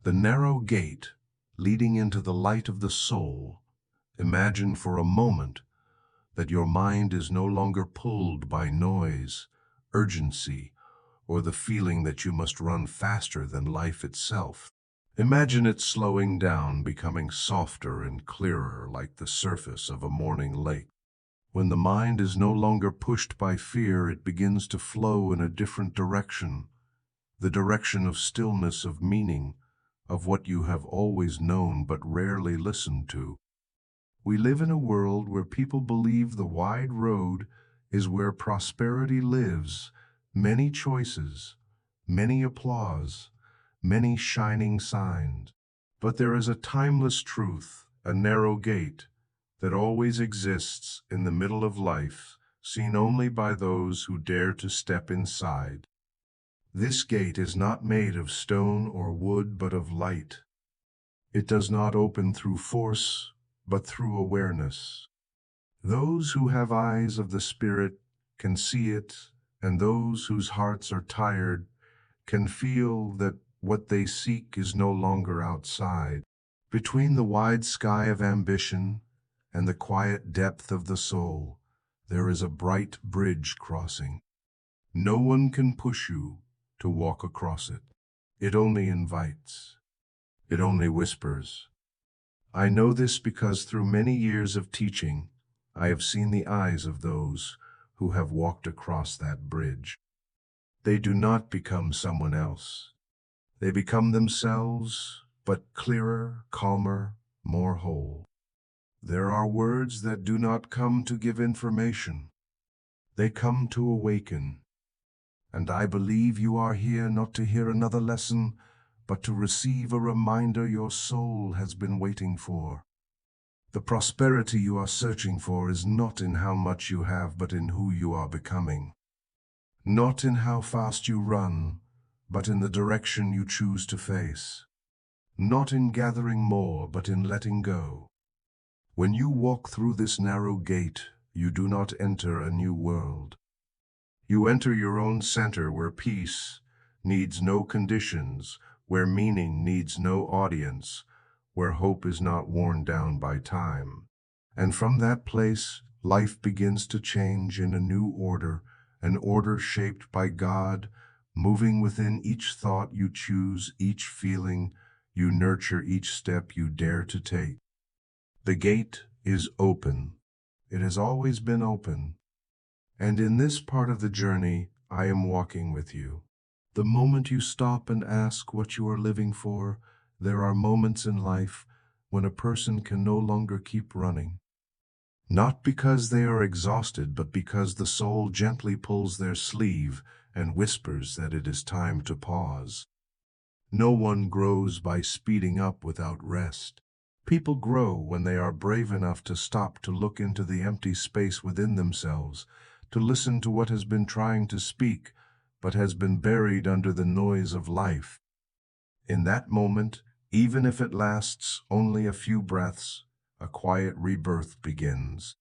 The narrow gate leading into the light of the soul. Imagine for a moment that your mind is no longer pulled by noise, urgency, or the feeling that you must run faster than life itself. Imagine it slowing down, becoming softer and clearer like the surface of a morning lake. When the mind is no longer pushed by fear, it begins to flow in a different direction, the direction of stillness, of meaning, of what you have always known but rarely listened to. We live in a world where people believe the wide road is where prosperity lives, many choices, many applause, many shining signs. But there is a timeless truth, a narrow gate, that always exists in the middle of life, seen only by those who dare to step inside. This gate is not made of stone or wood, but of light. It does not open through force, but through awareness. Those who have eyes of the Spirit can see it, and those whose hearts are tired can feel that what they seek is no longer outside. Between the wide sky of ambition and the quiet depth of the soul, there is a bright bridge crossing. No one can push you to walk across it. It only invites. It only whispers. I know this because through many years of teaching, I have seen the eyes of those who have walked across that bridge. They do not become someone else. They become themselves, but clearer, calmer, more whole. There are words that do not come to give information. They come to awaken. And I believe you are here not to hear another lesson, but to receive a reminder your soul has been waiting for. The prosperity you are searching for is not in how much you have, but in who you are becoming. Not in how fast you run, but in the direction you choose to face. Not in gathering more, but in letting go. When you walk through this narrow gate, you do not enter a new world. You enter your own center, where peace needs no conditions, where meaning needs no audience, where hope is not worn down by time. And from that place, life begins to change in a new order, an order shaped by God, moving within each thought you choose, each feeling you nurture, each step you dare to take. The gate is open. It has always been open. And in this part of the journey, I am walking with you. The moment you stop and ask what you are living for, there are moments in life when a person can no longer keep running. Not because they are exhausted, but because the soul gently pulls their sleeve and whispers that it is time to pause. No one grows by speeding up without rest. People grow when they are brave enough to stop, to look into the empty space within themselves, to listen to what has been trying to speak, but has been buried under the noise of life. In that moment, even if it lasts only a few breaths, a quiet rebirth begins.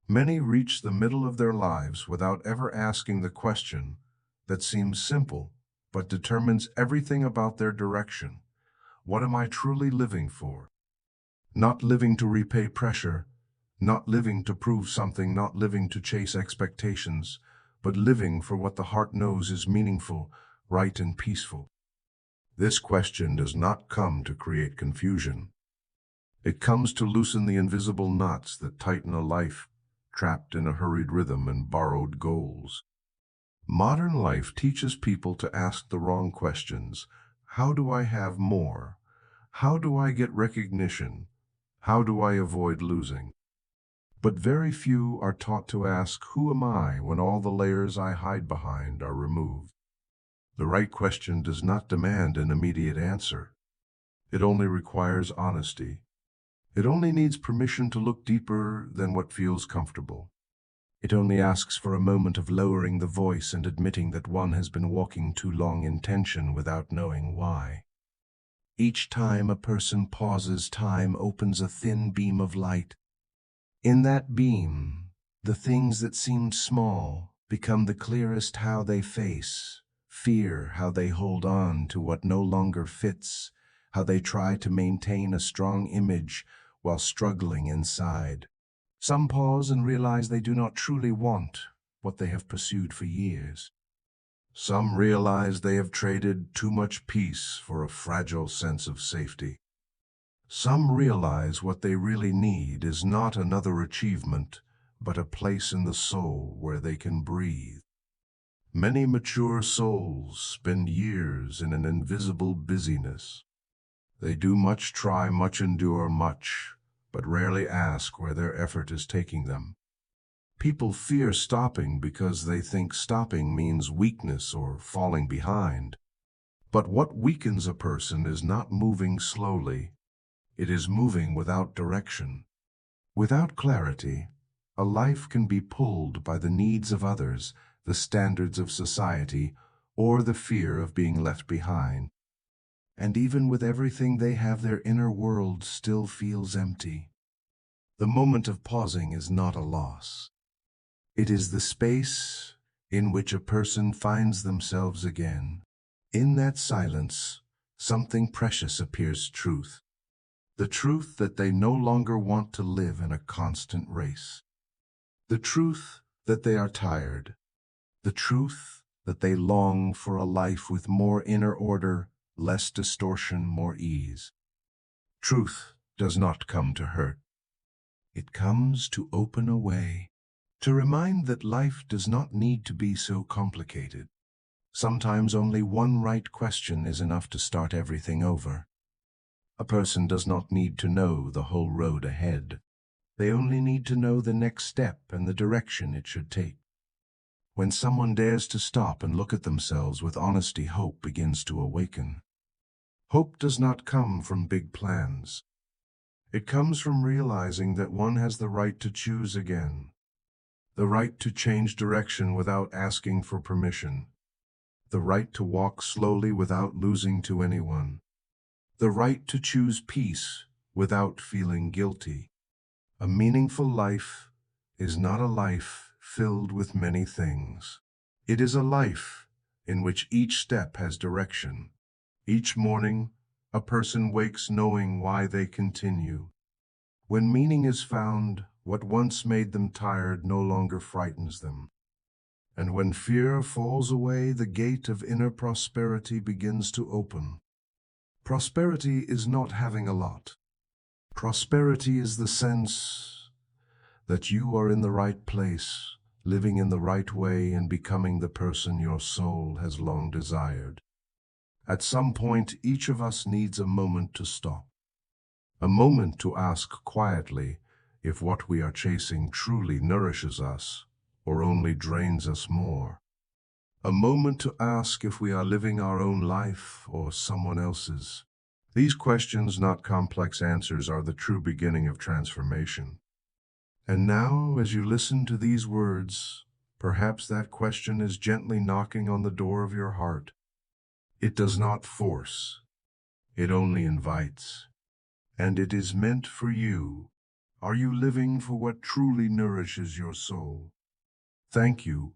Many reach the middle of their lives without ever asking the question that seems simple, but determines everything about their direction. What am I truly living for? Not living to repay pressure, not living to prove something, not living to chase expectations, but living for what the heart knows is meaningful, right, and peaceful. This question does not come to create confusion. It comes to loosen the invisible knots that tighten a life trapped in a hurried rhythm and borrowed goals. Modern life teaches people to ask the wrong questions. How do I have more? How do I get recognition? How do I avoid losing? But very few are taught to ask, who am I, when all the layers I hide behind are removed? The right question does not demand an immediate answer. It only requires honesty. It only needs permission to look deeper than what feels comfortable. It only asks for a moment of lowering the voice and admitting that one has been walking too long in tension without knowing why. Each time a person pauses, time opens a thin beam of light. In that beam, the things that seemed small become the clearest: how they face fear, how they hold on to what no longer fits, how they try to maintain a strong image while struggling inside. Some pause and realize they do not truly want what they have pursued for years. Some realize they have traded too much peace for a fragile sense of safety. Some realize what they really need is not another achievement, but a place in the soul where they can breathe. Many mature souls spend years in an invisible busyness. They do much, try much, endure much, but rarely ask where their effort is taking them. People fear stopping because they think stopping means weakness or falling behind. But what weakens a person is not moving slowly. It is moving without direction. Without clarity, a life can be pulled by the needs of others, the standards of society, or the fear of being left behind. And even with everything they have, their inner world still feels empty. The moment of pausing is not a loss. It is the space in which a person finds themselves again. In that silence, something precious appears: truth. The truth that they no longer want to live in a constant race. The truth that they are tired. The truth that they long for a life with more inner order, less distortion, more ease. Truth does not come to hurt. It comes to open a way, to remind that life does not need to be so complicated. Sometimes only one right question is enough to start everything over. A person does not need to know the whole road ahead. They only need to know the next step and the direction it should take. When someone dares to stop and look at themselves with honesty, hope begins to awaken. Hope does not come from big plans. It comes from realizing that one has the right to choose again, the right to change direction without asking for permission, the right to walk slowly without losing to anyone, the right to choose peace without feeling guilty. A meaningful life is not a life filled with many things. It is a life in which each step has direction. Each morning, a person wakes knowing why they continue. When meaning is found, what once made them tired no longer frightens them. And when fear falls away, the gate of inner prosperity begins to open. Prosperity is not having a lot. Prosperity is the sense that you are in the right place, living in the right way, and becoming the person your soul has long desired. At some point, each of us needs a moment to stop. A moment to ask quietly if what we are chasing truly nourishes us or only drains us more. A moment to ask if we are living our own life or someone else's. These questions, not complex answers, are the true beginning of transformation. And now, as you listen to these words, perhaps that question is gently knocking on the door of your heart. It does not force. It only invites. And it is meant for you. Are you living for what truly nourishes your soul? Thank you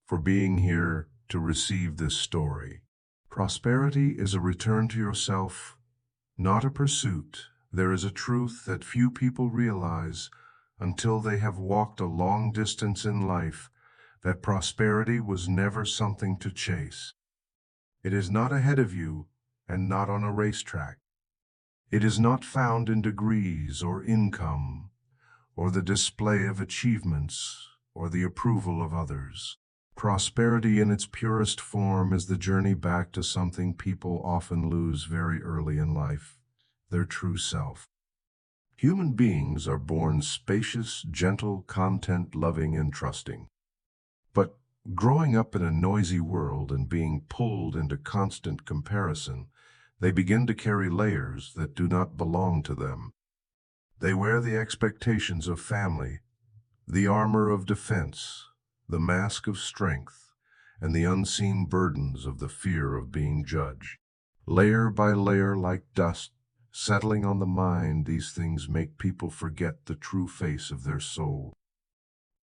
for being here to receive this story. Prosperity is a return to yourself, not a pursuit. There is a truth that few people realize until they have walked a long distance in life, that prosperity was never something to chase. It is not ahead of you and not on a racetrack. It is not found in degrees or income, or the display of achievements, or the approval of others. Prosperity in its purest form is the journey back to something people often lose very early in life: their true self. Human beings are born spacious, gentle, content-loving, and trusting. But growing up in a noisy world and being pulled into constant comparison, they begin to carry layers that do not belong to them. They wear the expectations of family, the armor of defense, the mask of strength, and the unseen burdens of the fear of being judged. Layer by layer, like dust, settling on the mind, these things make people forget the true face of their soul.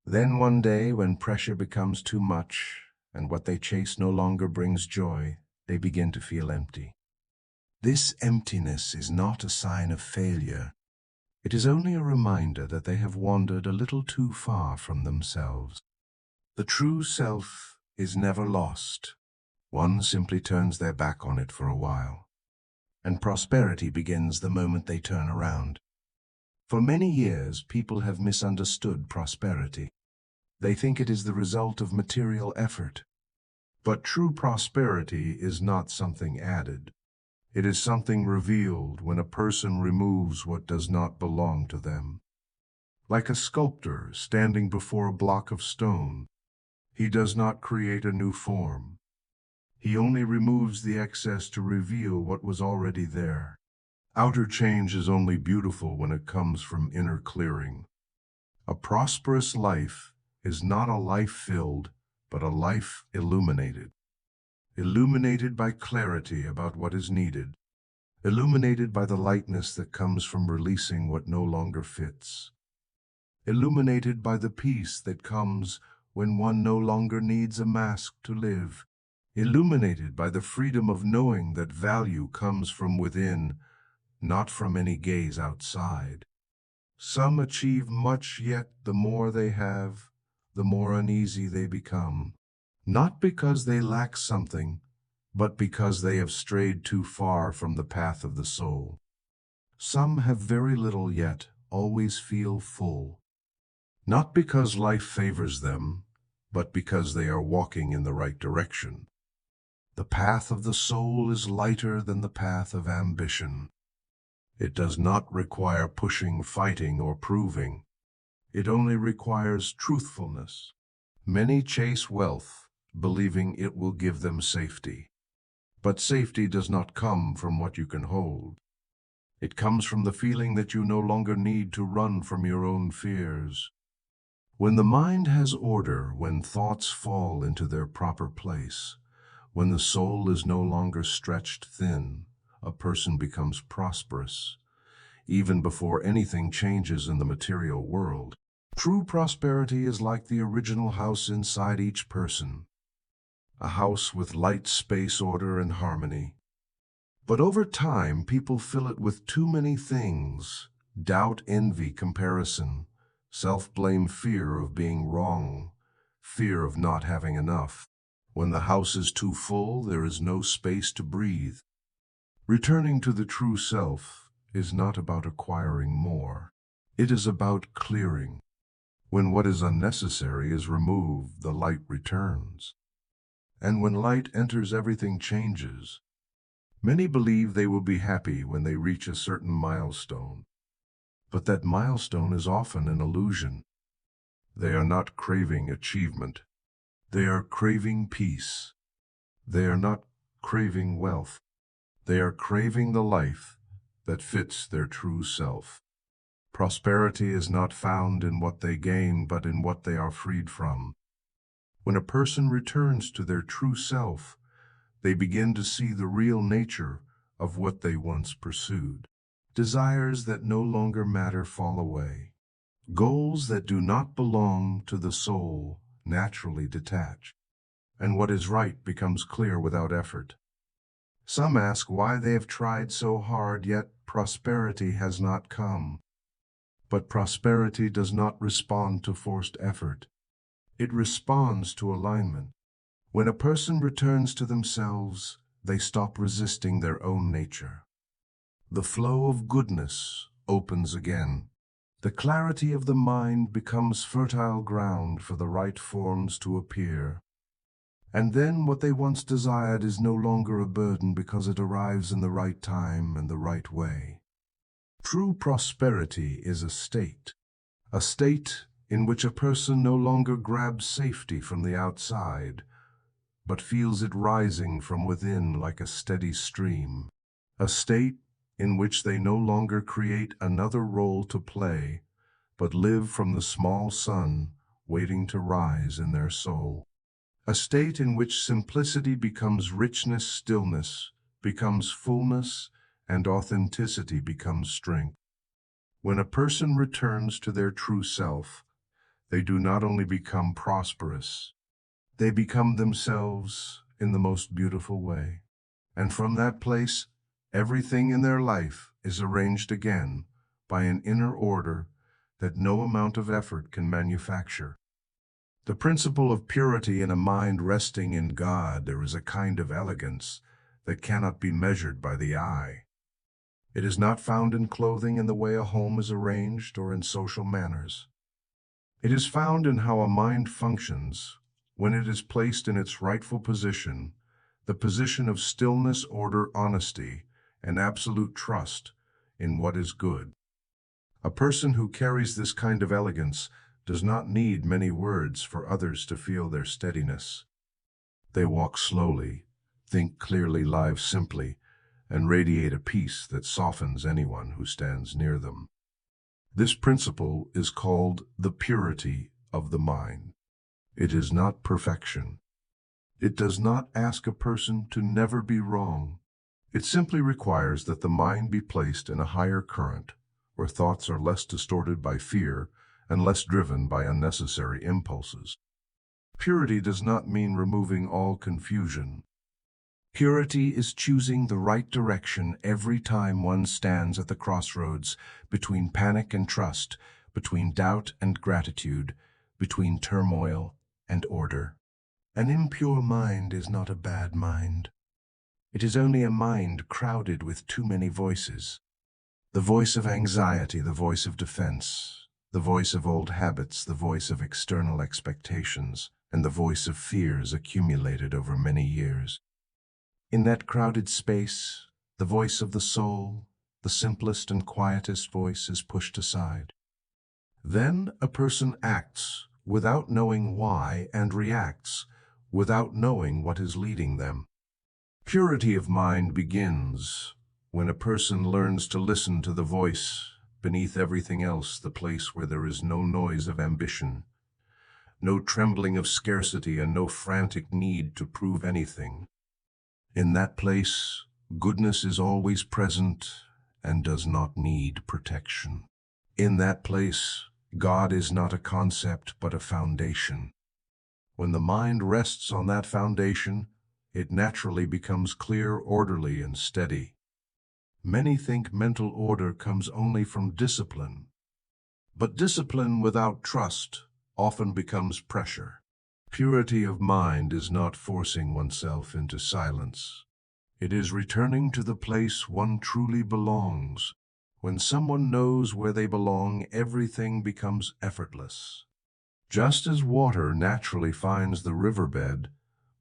Then one day, when pressure becomes too much, and what they chase no longer brings joy, they begin to feel empty. This emptiness is not a sign of failure. It is only a reminder that they have wandered a little too far from themselves. The true self is never lost. One simply turns their back on it for a while. And prosperity begins the moment they turn around. For many years, people have misunderstood prosperity. They think it is the result of material effort. But true prosperity is not something added. It is something revealed when a person removes what does not belong to them. Like a sculptor standing before a block of stone, he does not create a new form. He only removes the excess to reveal what was already there. Outer change is only beautiful when it comes from inner clearing. A prosperous life is not a life filled, but a life illuminated. Illuminated by clarity about what is needed. Illuminated by the lightness that comes from releasing what no longer fits. Illuminated by the peace that comes when one no longer needs a mask to live. Illuminated by the freedom of knowing that value comes from within, not from any gaze outside. Some achieve much, yet the more they have, the more uneasy they become. Not because they lack something, but because they have strayed too far from the path of the soul. Some have very little yet always feel full. Not because life favors them, but because they are walking in the right direction. The path of the soul is lighter than the path of ambition. It does not require pushing, fighting, or proving. It only requires truthfulness. Many chase wealth, believing it will give them safety. But safety does not come from what you can hold. It comes from the feeling that you no longer need to run from your own fears. When the mind has order, when thoughts fall into their proper place, when the soul is no longer stretched thin, a person becomes prosperous, even before anything changes in the material world. True prosperity is like the original house inside each person. A house with light, space, order, and harmony. But over time, people fill it with too many things: doubt, envy, comparison, self-blame, fear of being wrong, fear of not having enough. When the house is too full, there is no space to breathe. Returning to the true self is not about acquiring more. It is about clearing. When what is unnecessary is removed, the light returns. And when light enters, everything changes. Many believe they will be happy when they reach a certain milestone. But that milestone is often an illusion. They are not craving achievement. They are craving peace. They are not craving wealth. They are craving the life that fits their true self. Prosperity is not found in what they gain, but in what they are freed from. When a person returns to their true self, they begin to see the real nature of what they once pursued. Desires that no longer matter fall away. Goals that do not belong to the soul naturally detach. And what is right becomes clear without effort. Some ask why they have tried so hard, yet prosperity has not come. But prosperity does not respond to forced effort. It responds to alignment. When a person returns to themselves, they stop resisting their own nature. The flow of goodness opens again. The clarity of the mind becomes fertile ground for the right forms to appear. And then what they once desired is no longer a burden because it arrives in the right time and the right way. True prosperity is a state in which a person no longer grabs safety from the outside, but feels it rising from within like a steady stream. A state in which they no longer create another role to play, but live from the small sun waiting to rise in their soul. A state in which simplicity becomes richness, stillness becomes fullness, and authenticity becomes strength. When a person returns to their true self, they do not only become prosperous, they become themselves in the most beautiful way. And from that place, Everything in their life is arranged again by an inner order that no amount of effort can manufacture. The principle of purity in a mind resting in God, there is a kind of elegance that cannot be measured by the eye. It is not found in clothing and the way a home is arranged or in social manners. It is found in how a mind functions when it is placed in its rightful position, the position of stillness, order, honesty, and absolute trust in what is good. A person who carries this kind of elegance does not need many words for others to feel their steadiness. They walk slowly, think clearly, live simply, and radiate a peace that softens anyone who stands near them. This principle is called the purity of the mind. It is not perfection. It does not ask a person to never be wrong. It simply requires that the mind be placed in a higher current, where thoughts are less distorted by fear and less driven by unnecessary impulses. Purity does not mean removing all confusion. Purity is choosing the right direction every time one stands at the crossroads between panic and trust, between doubt and gratitude, between turmoil and order. An impure mind is not a bad mind. It is only a mind crowded with too many voices. The voice of anxiety, the voice of defense, the voice of old habits, the voice of external expectations, and the voice of fears accumulated over many years. In that crowded space, the voice of the soul, the simplest and quietest voice, is pushed aside. Then a person acts without knowing why and reacts without knowing what is leading them. Purity of mind begins when a person learns to listen to the voice beneath everything else, the place where there is no noise of ambition, no trembling of scarcity, and no frantic need to prove anything. In that place, goodness is always present and does not need protection. In that place, God is not a concept but a foundation. When the mind rests on that foundation, it naturally becomes clear, orderly, and steady. Many think mental order comes only from discipline, but discipline without trust often becomes pressure. Purity of mind is not forcing oneself into silence. It is returning to the place one truly belongs. When someone knows where they belong, everything becomes effortless. Just as water naturally finds the riverbed,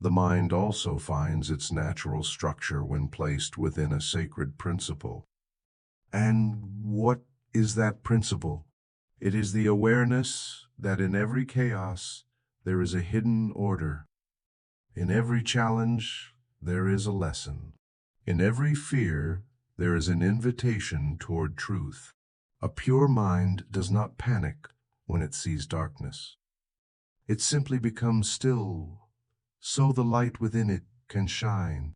the mind also finds its natural structure when placed within a sacred principle. And what is that principle? It is the awareness that in every chaos there is a hidden order. In every challenge there is a lesson. In every fear there is an invitation toward truth. A pure mind does not panic when it sees darkness. It simply becomes still, so the light within it can shine.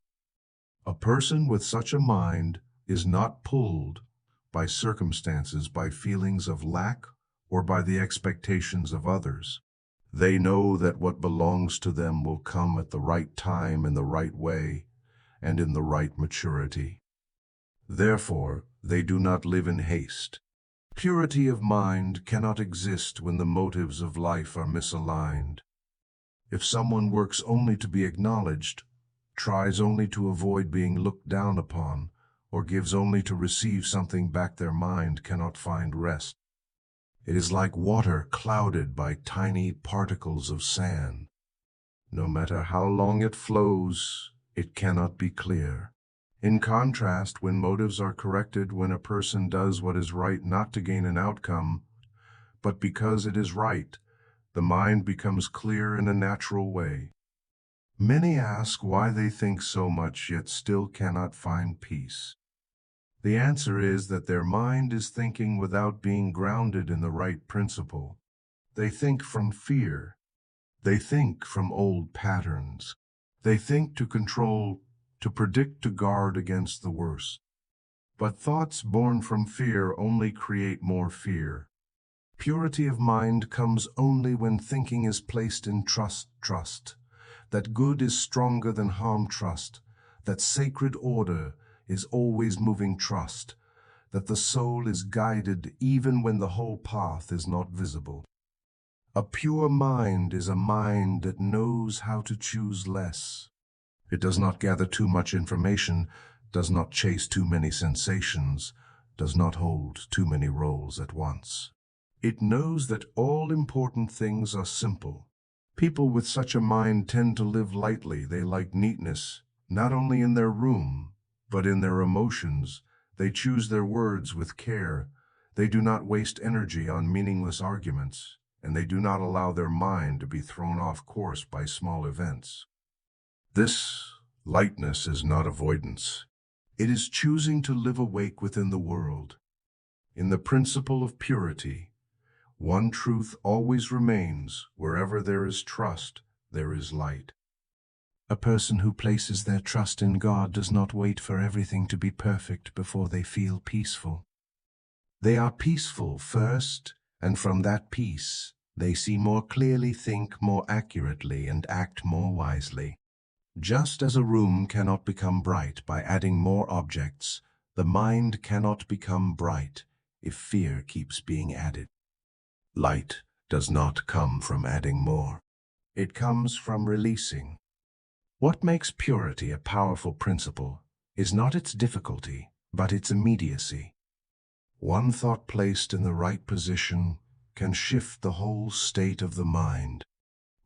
A person with such a mind is not pulled by circumstances, by feelings of lack, or by the expectations of others. They know that what belongs to them will come at the right time, in the right way, and in the right maturity. Therefore, they do not live in haste. Purity of mind cannot exist when the motives of life are misaligned. If someone works only to be acknowledged, tries only to avoid being looked down upon, or gives only to receive something back, their mind cannot find rest. It is like water clouded by tiny particles of sand. No matter how long it flows, it cannot be clear. In contrast, when motives are corrected, when a person does what is right not to gain an outcome, but because it is right, the mind becomes clear in a natural way. Many ask why they think so much yet still cannot find peace. The answer is that their mind is thinking without being grounded in the right principle. They think from fear. They think from old patterns. They think to control, to predict, to guard against the worst. But thoughts born from fear only create more fear. Purity of mind comes only when thinking is placed in trust, that good is stronger than harm, trust, that sacred order is always moving trust, that the soul is guided even when the whole path is not visible. A pure mind is a mind that knows how to choose less. It does not gather too much information, does not chase too many sensations, does not hold too many roles at once. It knows that all important things are simple. People with such a mind tend to live lightly. They like neatness, not only in their room, but in their emotions. They choose their words with care. They do not waste energy on meaningless arguments, and they do not allow their mind to be thrown off course by small events. This lightness is not avoidance. It is choosing to live awake within the world. In the principle of purity, one truth always remains: wherever there is trust, there is light. A person who places their trust in God does not wait for everything to be perfect before they feel peaceful. They are peaceful first, and from that peace, they see more clearly, think more accurately, and act more wisely. Just as a room cannot become bright by adding more objects, the mind cannot become bright if fear keeps being added. Light does not come from adding more. It comes from releasing. What makes purity a powerful principle is not its difficulty, but its immediacy. One thought placed in the right position can shift the whole state of the mind.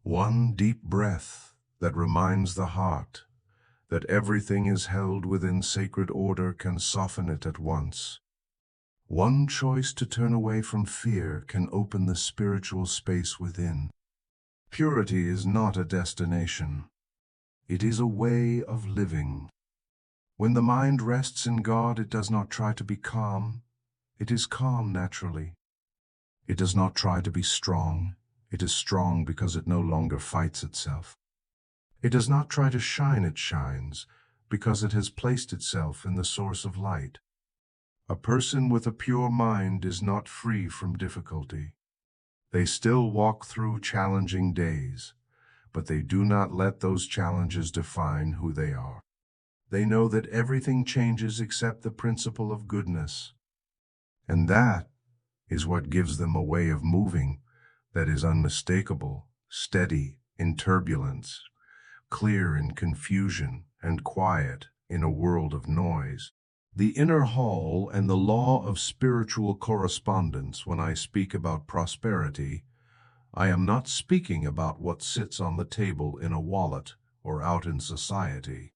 One deep breath that reminds the heart that everything is held within sacred order can soften it at once. One choice to turn away from fear can open the spiritual space within. Purity is not a destination. It is a way of living. When the mind rests in God, it does not try to be calm. It is calm naturally. It does not try to be strong. It is strong because it no longer fights itself. It does not try to shine, it shines because it has placed itself in the source of light. A person with a pure mind is not free from difficulty. They still walk through challenging days, but they do not let those challenges define who they are. They know that everything changes except the principle of goodness. And that is what gives them a way of moving that is unmistakable, steady in turbulence, clear in confusion, and quiet in a world of noise. The inner hall and the law of spiritual correspondence. When I speak about prosperity, I am not speaking about what sits on the table in a wallet or out in society.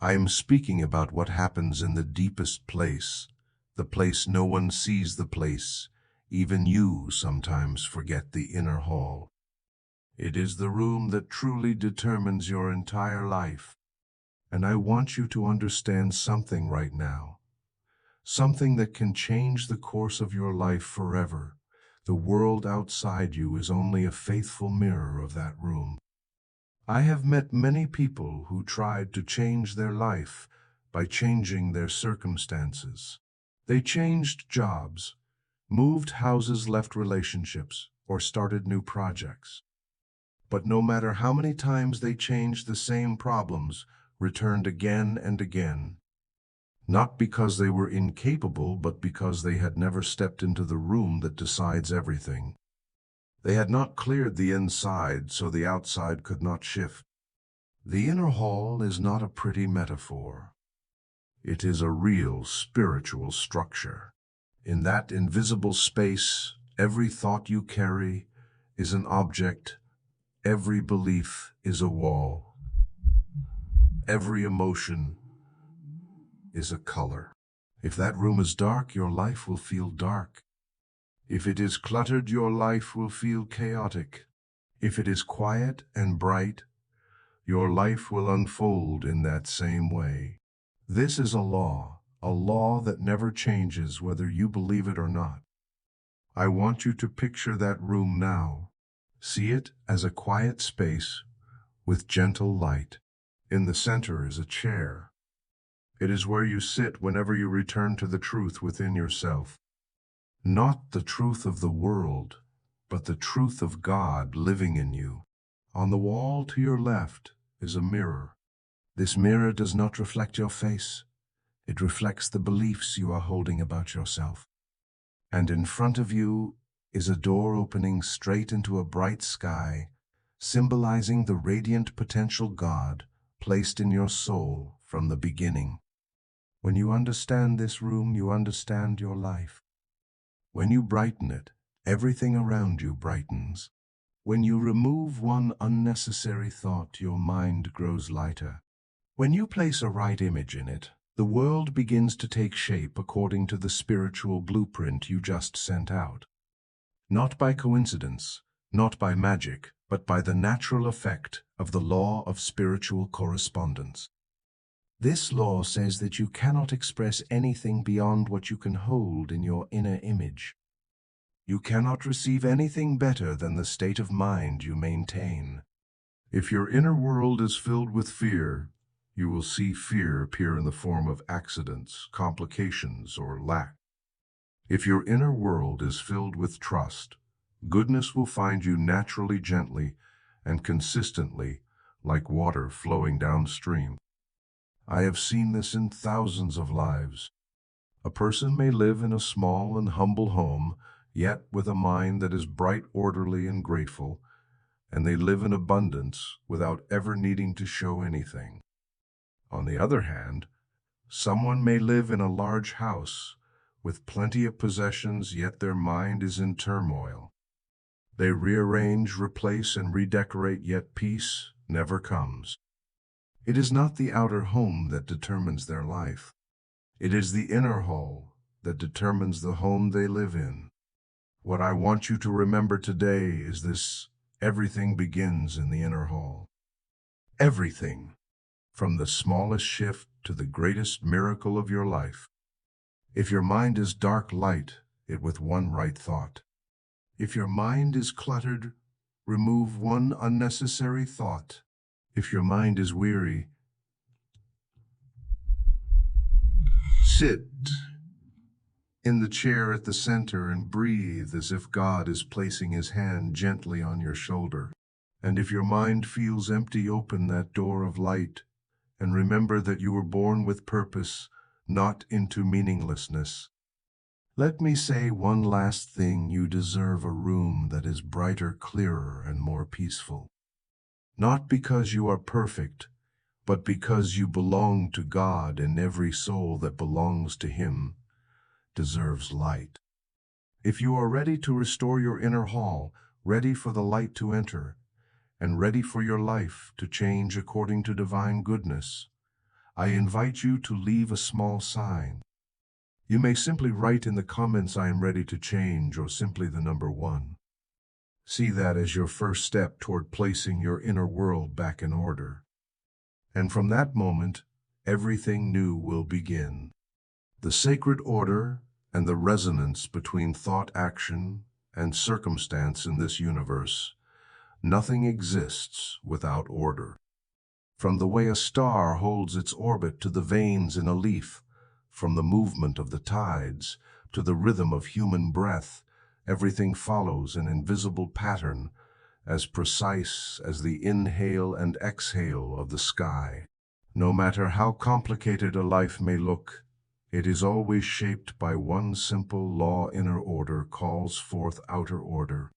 I am speaking about what happens in the deepest place, the place no one sees, the place even you sometimes forget, the inner hall. It is the room that truly determines your entire life. And I want you to understand something right now, something that can change the course of your life forever. The world outside you is only a faithful mirror of that room. I have met many people who tried to change their life by changing their circumstances. They changed jobs, moved houses, left relationships, or started new projects. But no matter how many times they changed, the same problems returned again and again. Not because they were incapable, but because they had never stepped into the room that decides everything. They had not cleared the inside, so the outside could not shift. The inner hall is not a pretty metaphor. It is a real spiritual structure. In that invisible space, every thought you carry is an object, every belief is a wall, every emotion is a color. If that room is dark, your life will feel dark. If it is cluttered, your life will feel chaotic. If it is quiet and bright, your life will unfold in that same way. This is a law that never changes whether you believe it or not. I want you to picture that room now. See it as a quiet space with gentle light. In the center is a chair. It is where you sit whenever you return to the truth within yourself. Not the truth of the world, but the truth of God living in you. On the wall to your left is a mirror. This mirror does not reflect your face. It reflects the beliefs you are holding about yourself. And in front of you is a door opening straight into a bright sky, symbolizing the radiant potential God placed in your soul from the beginning. When you understand this room, you understand your life. When you brighten it, everything around you brightens. When you remove one unnecessary thought, your mind grows lighter. When you place a right image in it, the world begins to take shape according to the spiritual blueprint you just sent out. Not by coincidence, not by magic, but by the natural effect of the law of spiritual correspondence. This law says that you cannot express anything beyond what you can hold in your inner image. You cannot receive anything better than the state of mind you maintain. If your inner world is filled with fear, you will see fear appear in the form of accidents, complications, or lack. If your inner world is filled with trust, goodness will find you naturally, gently, and consistently, like water flowing downstream. I have seen this in thousands of lives. A person may live in a small and humble home, yet with a mind that is bright, orderly, and grateful, and they live in abundance without ever needing to show anything. On the other hand, someone may live in a large house with plenty of possessions, yet their mind is in turmoil. They rearrange, replace, and redecorate, yet peace never comes. It is not the outer home that determines their life. It is the inner hall that determines the home they live in. What I want you to remember today is this: everything begins in the inner hall. Everything, from the smallest shift to the greatest miracle of your life. If your mind is dark, light it with one right thought. If your mind is cluttered, remove one unnecessary thought. If your mind is weary, sit in the chair at the center and breathe as if God is placing his hand gently on your shoulder. And if your mind feels empty, open that door of light and remember that you were born with purpose, not into meaninglessness. Let me say one last thing: you deserve a room that is brighter, clearer, and more peaceful. Not because you are perfect, but because you belong to God, and every soul that belongs to him deserves light. If you are ready to restore your inner hall, ready for the light to enter, and ready for your life to change according to divine goodness, I invite you to leave a small sign. You may simply write in the comments, "I am ready to change," or simply the number 1. See that as your first step toward placing your inner world back in order. And from that moment, everything new will begin. The sacred order and the resonance between thought, action, and circumstance in this universe. Nothing exists without order. From the way a star holds its orbit to the veins in a leaf, from the movement of the tides to the rhythm of human breath, everything follows an invisible pattern as precise as the inhale and exhale of the sky. No matter how complicated a life may look, it is always shaped by one simple law: inner order calls forth outer order.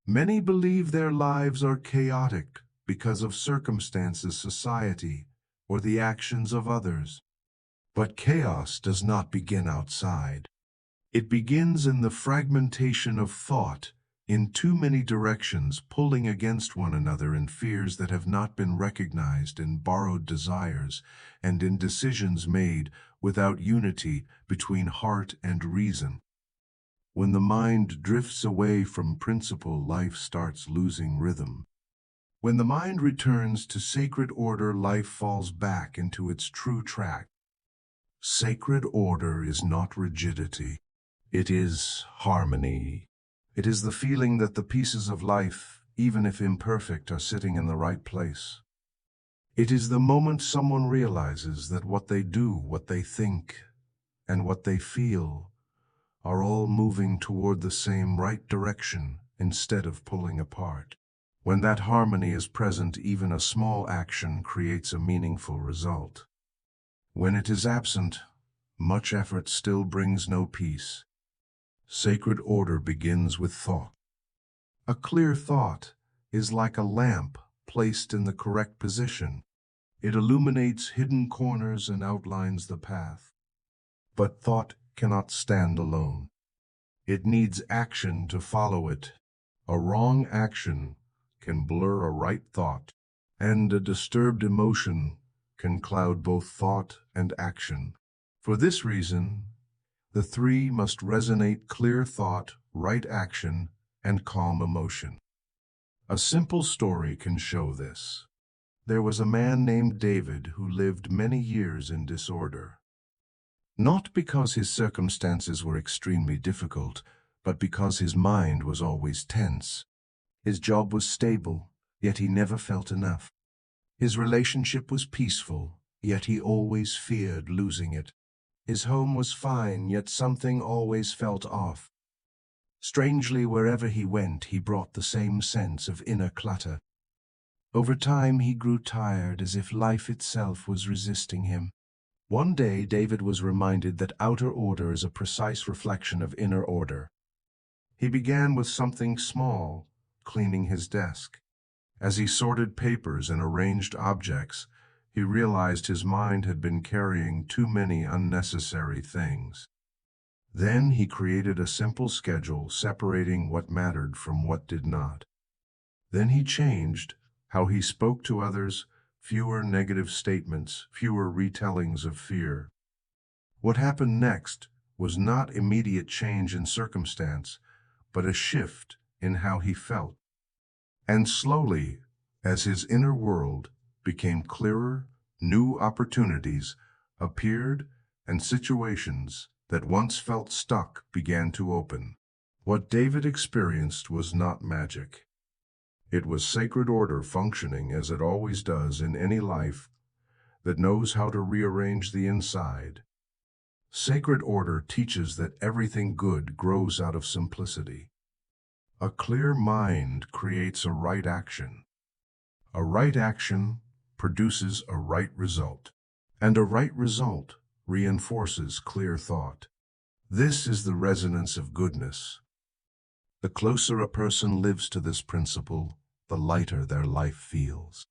Many believe their lives are chaotic because of circumstances, society, or the actions of others. But chaos does not begin outside. It begins in the fragmentation of thought, in too many directions pulling against one another, in fears that have not been recognized, in borrowed desires, and in decisions made without unity between heart and reason. When the mind drifts away from principle, life starts losing rhythm. When the mind returns to sacred order, life falls back into its true track. Sacred order is not rigidity. It is harmony. It is the feeling that the pieces of life, even if imperfect, are sitting in the right place. It is the moment someone realizes that what they do, what they think, and what they feel are all moving toward the same right direction instead of pulling apart. When that harmony is present, even a small action creates a meaningful result. When it is absent, much effort still brings no peace. Sacred order begins with thought. A clear thought is like a lamp placed in the correct position. It illuminates hidden corners and outlines the path. But thought cannot stand alone. It needs action to follow it. A wrong action can blur a right thought, and a disturbed emotion can cloud both thought and action. For this reason, the three must resonate: clear thought, right action, and calm emotion. A simple story can show this. There was a man named David who lived many years in disorder. Not because his circumstances were extremely difficult, but because his mind was always tense. His job was stable, yet he never felt enough. His relationship was peaceful, yet he always feared losing it. His home was fine, yet something always felt off. Strangely, wherever he went, he brought the same sense of inner clutter. Over time, he grew tired, as if life itself was resisting him. One day, David was reminded that outer order is a precise reflection of inner order. He began with something small, cleaning his desk. As he sorted papers and arranged objects, he realized his mind had been carrying too many unnecessary things. Then he created a simple schedule separating what mattered from what did not. Then he changed how he spoke to others: fewer negative statements, fewer retellings of fear. What happened next was not immediate change in circumstance, but a shift in how he felt. And slowly, as his inner world became clearer, new opportunities appeared, and situations that once felt stuck began to open. What David experienced was not magic. It was sacred order functioning as it always does in any life that knows how to rearrange the inside. Sacred order teaches that everything good grows out of simplicity. A clear mind creates a right action. A right action produces a right result, and a right result reinforces clear thought. This is the resonance of goodness. The closer a person lives to this principle, the lighter their life feels.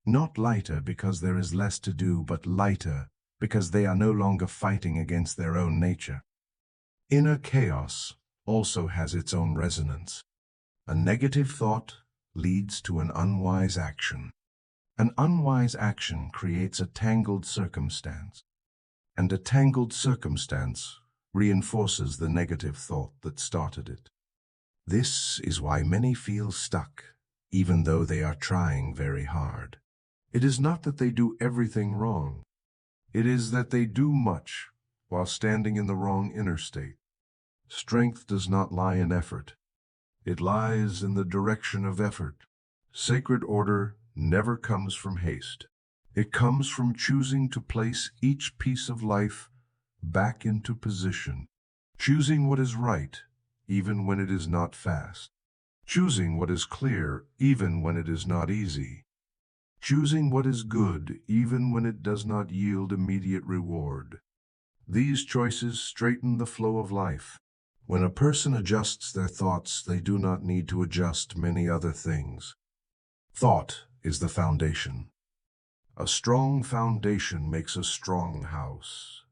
Not lighter because there is less to do, but lighter because they are no longer fighting against their own nature. Inner chaos also has its own resonance. A negative thought leads to an unwise action. An unwise action creates a tangled circumstance, and a tangled circumstance reinforces the negative thought that started it. This is why many feel stuck, even though they are trying very hard. It is not that they do everything wrong. It is that they do much while standing in the wrong inner state. Strength does not lie in effort. It lies in the direction of effort. Sacred order never comes from haste. It comes from choosing to place each piece of life back into position. Choosing what is right, even when it is not fast. Choosing what is clear, even when it is not easy. Choosing what is good, even when it does not yield immediate reward. These choices straighten the flow of life. When a person adjusts their thoughts, they do not need to adjust many other things. Thought is the foundation. A strong foundation makes a strong house.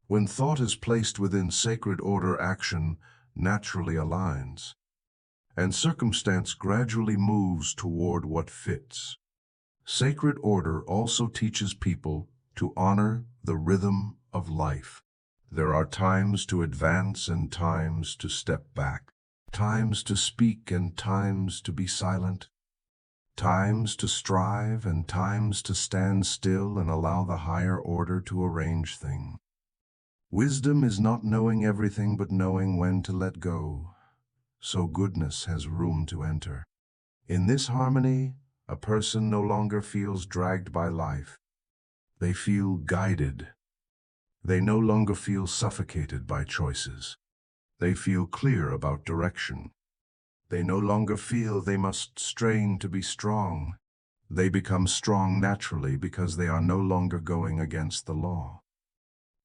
When thought is placed within sacred order, action naturally aligns, and circumstance gradually moves toward what fits. Sacred order also teaches people to honor the rhythm of life. There are times to advance and times to step back, times to speak and times to be silent, times to strive and times to stand still and allow the higher order to arrange things. Wisdom is not knowing everything but knowing when to let go, so goodness has room to enter. In this harmony, a person no longer feels dragged by life. They feel guided. They no longer feel suffocated by choices. They feel clear about direction. They no longer feel they must strain to be strong. They become strong naturally because they are no longer going against the law.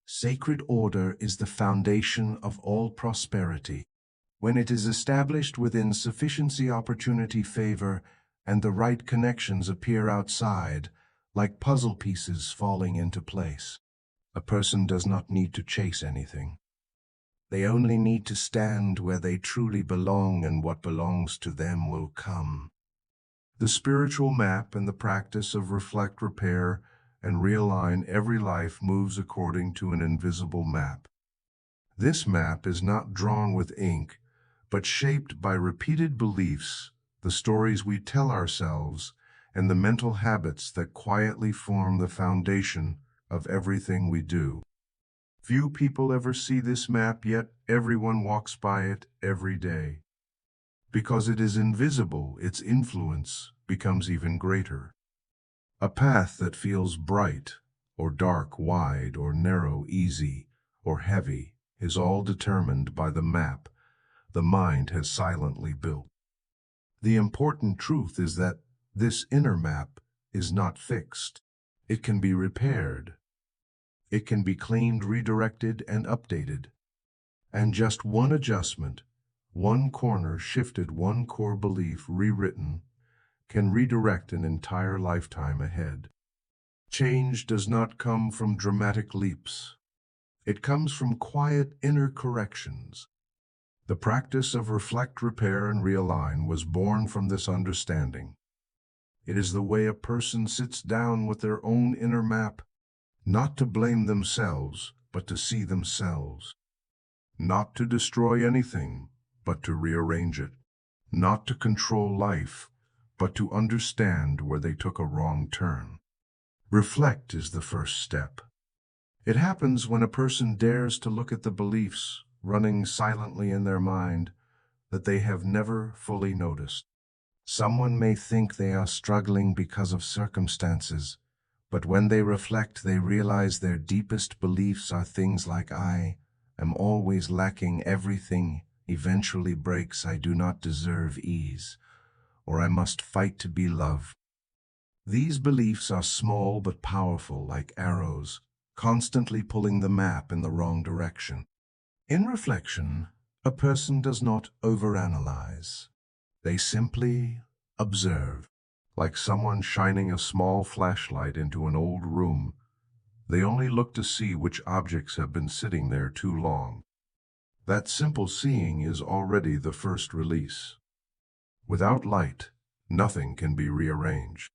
Sacred order is the foundation of all prosperity. When it is established within sufficiency, opportunity, favor, and the right connections appear outside, like puzzle pieces falling into place. A person does not need to chase anything. They only need to stand where they truly belong, and what belongs to them will come. The spiritual map and the practice of reflect, repair, and realign every life moves according to an invisible map. This map is not drawn with ink, but shaped by repeated beliefs, the stories we tell ourselves, and the mental habits that quietly form the foundation of everything we do. Few people ever see this map, yet everyone walks by it every day. Because it is invisible, its influence becomes even greater. A path that feels bright or dark, wide or narrow, easy or heavy, is all determined by the map the mind has silently built. The important truth is that this inner map is not fixed. It can be repaired. It can be cleaned, redirected, and updated. And just one adjustment, one corner shifted, one core belief rewritten, can redirect an entire lifetime ahead. Change does not come from dramatic leaps. It comes from quiet inner corrections. The practice of reflect, repair, and realign was born from this understanding. It is the way a person sits down with their own inner map, not to blame themselves, but to see themselves. Not to destroy anything, but to rearrange it. Not to control life, but to understand where they took a wrong turn. Reflect is the first step. It happens when a person dares to look at the beliefs running silently in their mind that they have never fully noticed. Someone may think they are struggling because of circumstances, but when they reflect, they realize their deepest beliefs are things like "I am always lacking, everything eventually breaks, I do not deserve ease," or "I must fight to be loved." These beliefs are small but powerful, like arrows, constantly pulling the map in the wrong direction. In reflection, a person does not overanalyze. They simply observe. Like someone shining a small flashlight into an old room, they only look to see which objects have been sitting there too long. That simple seeing is already the first release. Without light, nothing can be rearranged.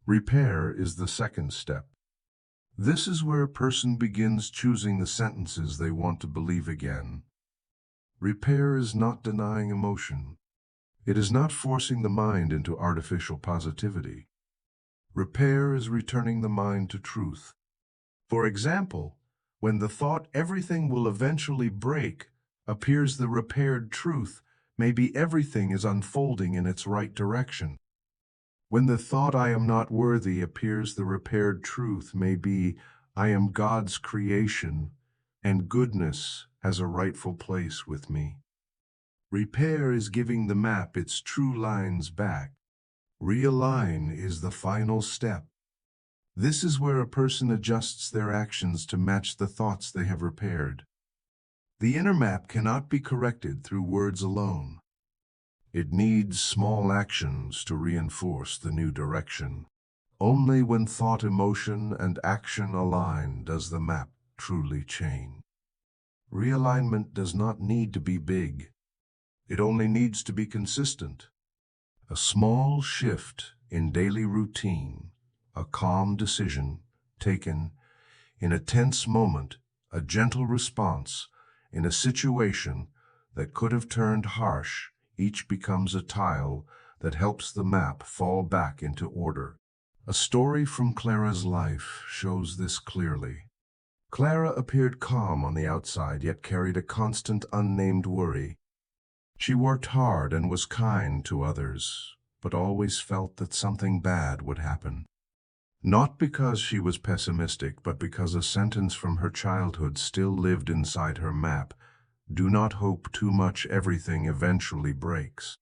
Repair is the second step. This is where a person begins choosing the sentences they want to believe again. Repair is not denying emotion. It is not forcing the mind into artificial positivity. Repair is returning the mind to truth. For example, when the thought "everything will eventually break" appears, the repaired truth may be "everything is unfolding in its right direction." When the thought "I am not worthy" appears, the repaired truth may be "I am God's creation, and goodness has a rightful place with me." Repair is giving the map its true lines back. Realign is the final step. This is where a person adjusts their actions to match the thoughts they have repaired. The inner map cannot be corrected through words alone. It needs small actions to reinforce the new direction. Only when thought, emotion, and action align does the map truly change. Realignment does not need to be big. It only needs to be consistent. A small shift in daily routine, a calm decision taken in a tense moment, a gentle response in a situation that could have turned harsh, each becomes a tile that helps the map fall back into order. A story from Clara's life shows this clearly. Clara appeared calm on the outside, yet carried a constant unnamed worry. She worked hard and was kind to others, but always felt that something bad would happen. Not because she was pessimistic, but because a sentence from her childhood still lived inside her map: "Do not hope too much, everything eventually breaks."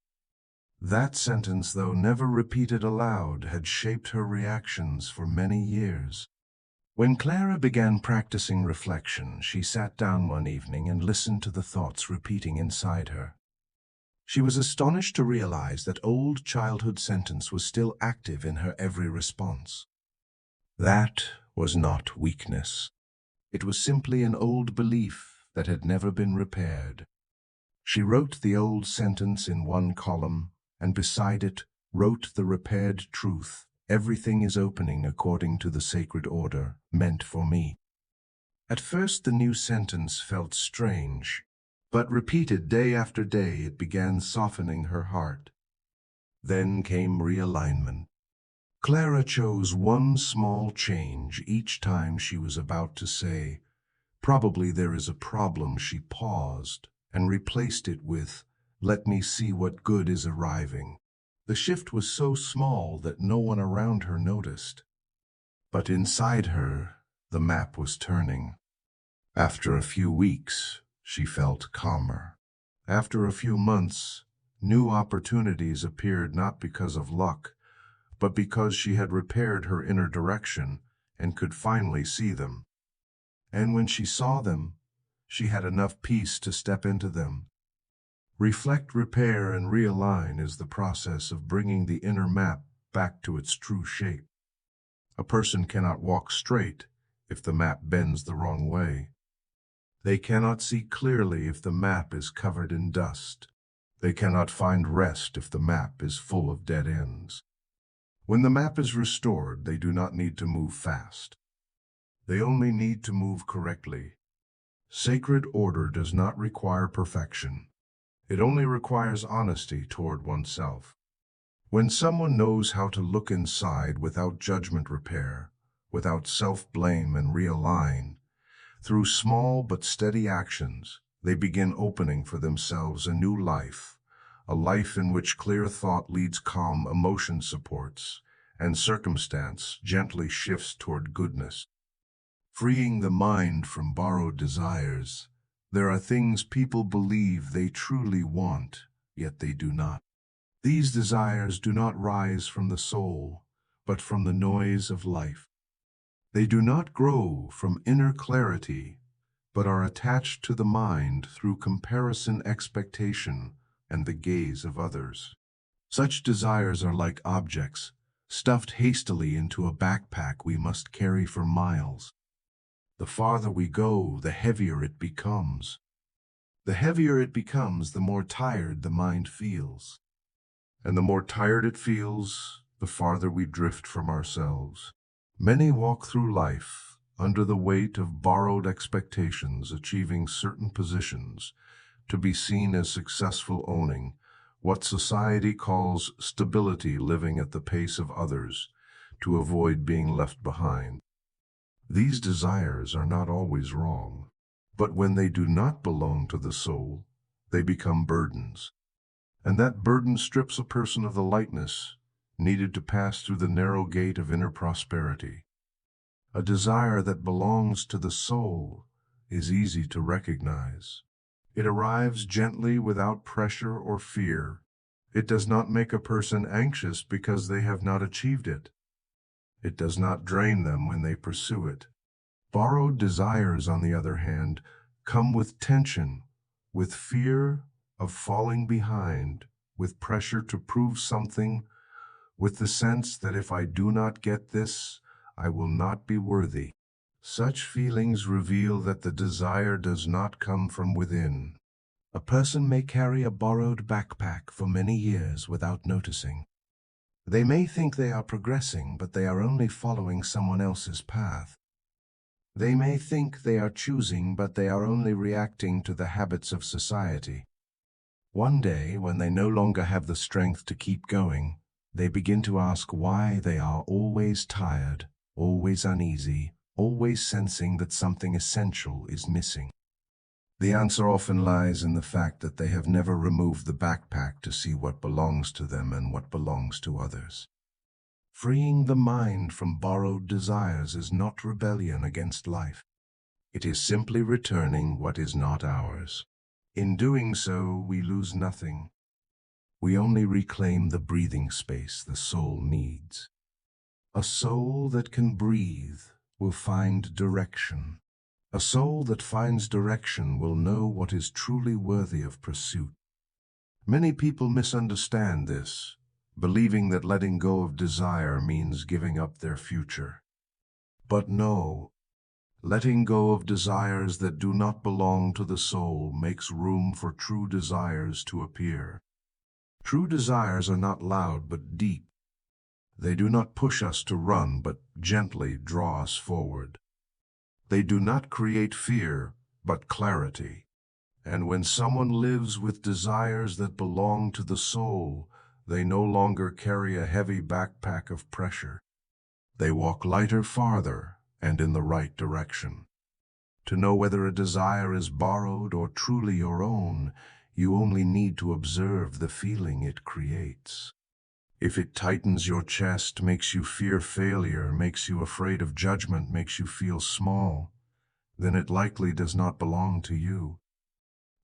That sentence, though never repeated aloud, had shaped her reactions for many years. When Clara began practicing reflection, she sat down one evening and listened to the thoughts repeating inside her. She was astonished to realize that old childhood sentence was still active in her every response. That was not weakness. It was simply an old belief that had never been repaired. She wrote the old sentence in one column, and beside it wrote the repaired truth: everything is opening according to the sacred order meant for me. At first the new sentence felt strange, but repeated day after day it began softening her heart. Then came realignment. Clara chose one small change each time she was about to say, "Probably there is a problem." She paused and replaced it with, "Let me see what good is arriving." The shift was so small that no one around her noticed. But inside her, the map was turning. After a few weeks, she felt calmer. After a few months, new opportunities appeared not because of luck, but because she had repaired her inner direction and could finally see them. And when she saw them, she had enough peace to step into them. Reflect, repair, and realign is the process of bringing the inner map back to its true shape. A person cannot walk straight if the map bends the wrong way. They cannot see clearly if the map is covered in dust. They cannot find rest if the map is full of dead ends. When the map is restored, they do not need to move fast. They only need to move correctly. Sacred order does not require perfection. It only requires honesty toward oneself. When someone knows how to look inside without judgment, repair, without self-blame, and realign, through small but steady actions, they begin opening for themselves a new life, a life in which clear thought leads calm, emotion supports, and circumstance gently shifts toward goodness. Freeing the mind from borrowed desires. There are things people believe they truly want, yet they do not. These desires do not rise from the soul, but from the noise of life. They do not grow from inner clarity, but are attached to the mind through comparison, expectation, and the gaze of others. Such desires are like objects, stuffed hastily into a backpack we must carry for miles. The farther we go, the heavier it becomes. The heavier it becomes, the more tired the mind feels. And the more tired it feels, the farther we drift from ourselves. Many walk through life under the weight of borrowed expectations, achieving certain positions, to be seen as successful, owning what society calls stability, living at the pace of others, to avoid being left behind. These desires are not always wrong, but when they do not belong to the soul, they become burdens. And that burden strips a person of the lightness needed to pass through the narrow gate of inner prosperity. A desire that belongs to the soul is easy to recognize. It arrives gently, without pressure or fear. It does not make a person anxious because they have not achieved it. It does not drain them when they pursue it. Borrowed desires, on the other hand, come with tension, with fear of falling behind, with pressure to prove something, with the sense that if I do not get this, I will not be worthy. Such feelings reveal that the desire does not come from within. A person may carry a borrowed backpack for many years without noticing. They may think they are progressing, but they are only following someone else's path. They may think they are choosing, but they are only reacting to the habits of society. One day, when they no longer have the strength to keep going, they begin to ask why they are always tired, always uneasy, always sensing that something essential is missing. The answer often lies in the fact that they have never removed the backpack to see what belongs to them and what belongs to others. Freeing the mind from borrowed desires is not rebellion against life. It is simply returning what is not ours. In doing so, we lose nothing. We only reclaim the breathing space the soul needs. A soul that can breathe will find direction. A soul that finds direction will know what is truly worthy of pursuit. Many people misunderstand this, believing that letting go of desire means giving up their future. But no, letting go of desires that do not belong to the soul makes room for true desires to appear. True desires are not loud but deep. They do not push us to run but gently draw us forward. They do not create fear but clarity. And when someone lives with desires that belong to the soul, they no longer carry a heavy backpack of pressure. They walk lighter, farther, and in the right direction. To know whether a desire is borrowed or truly your own, you only need to observe the feeling it creates. If it tightens your chest, makes you fear failure, makes you afraid of judgment, makes you feel small, then it likely does not belong to you.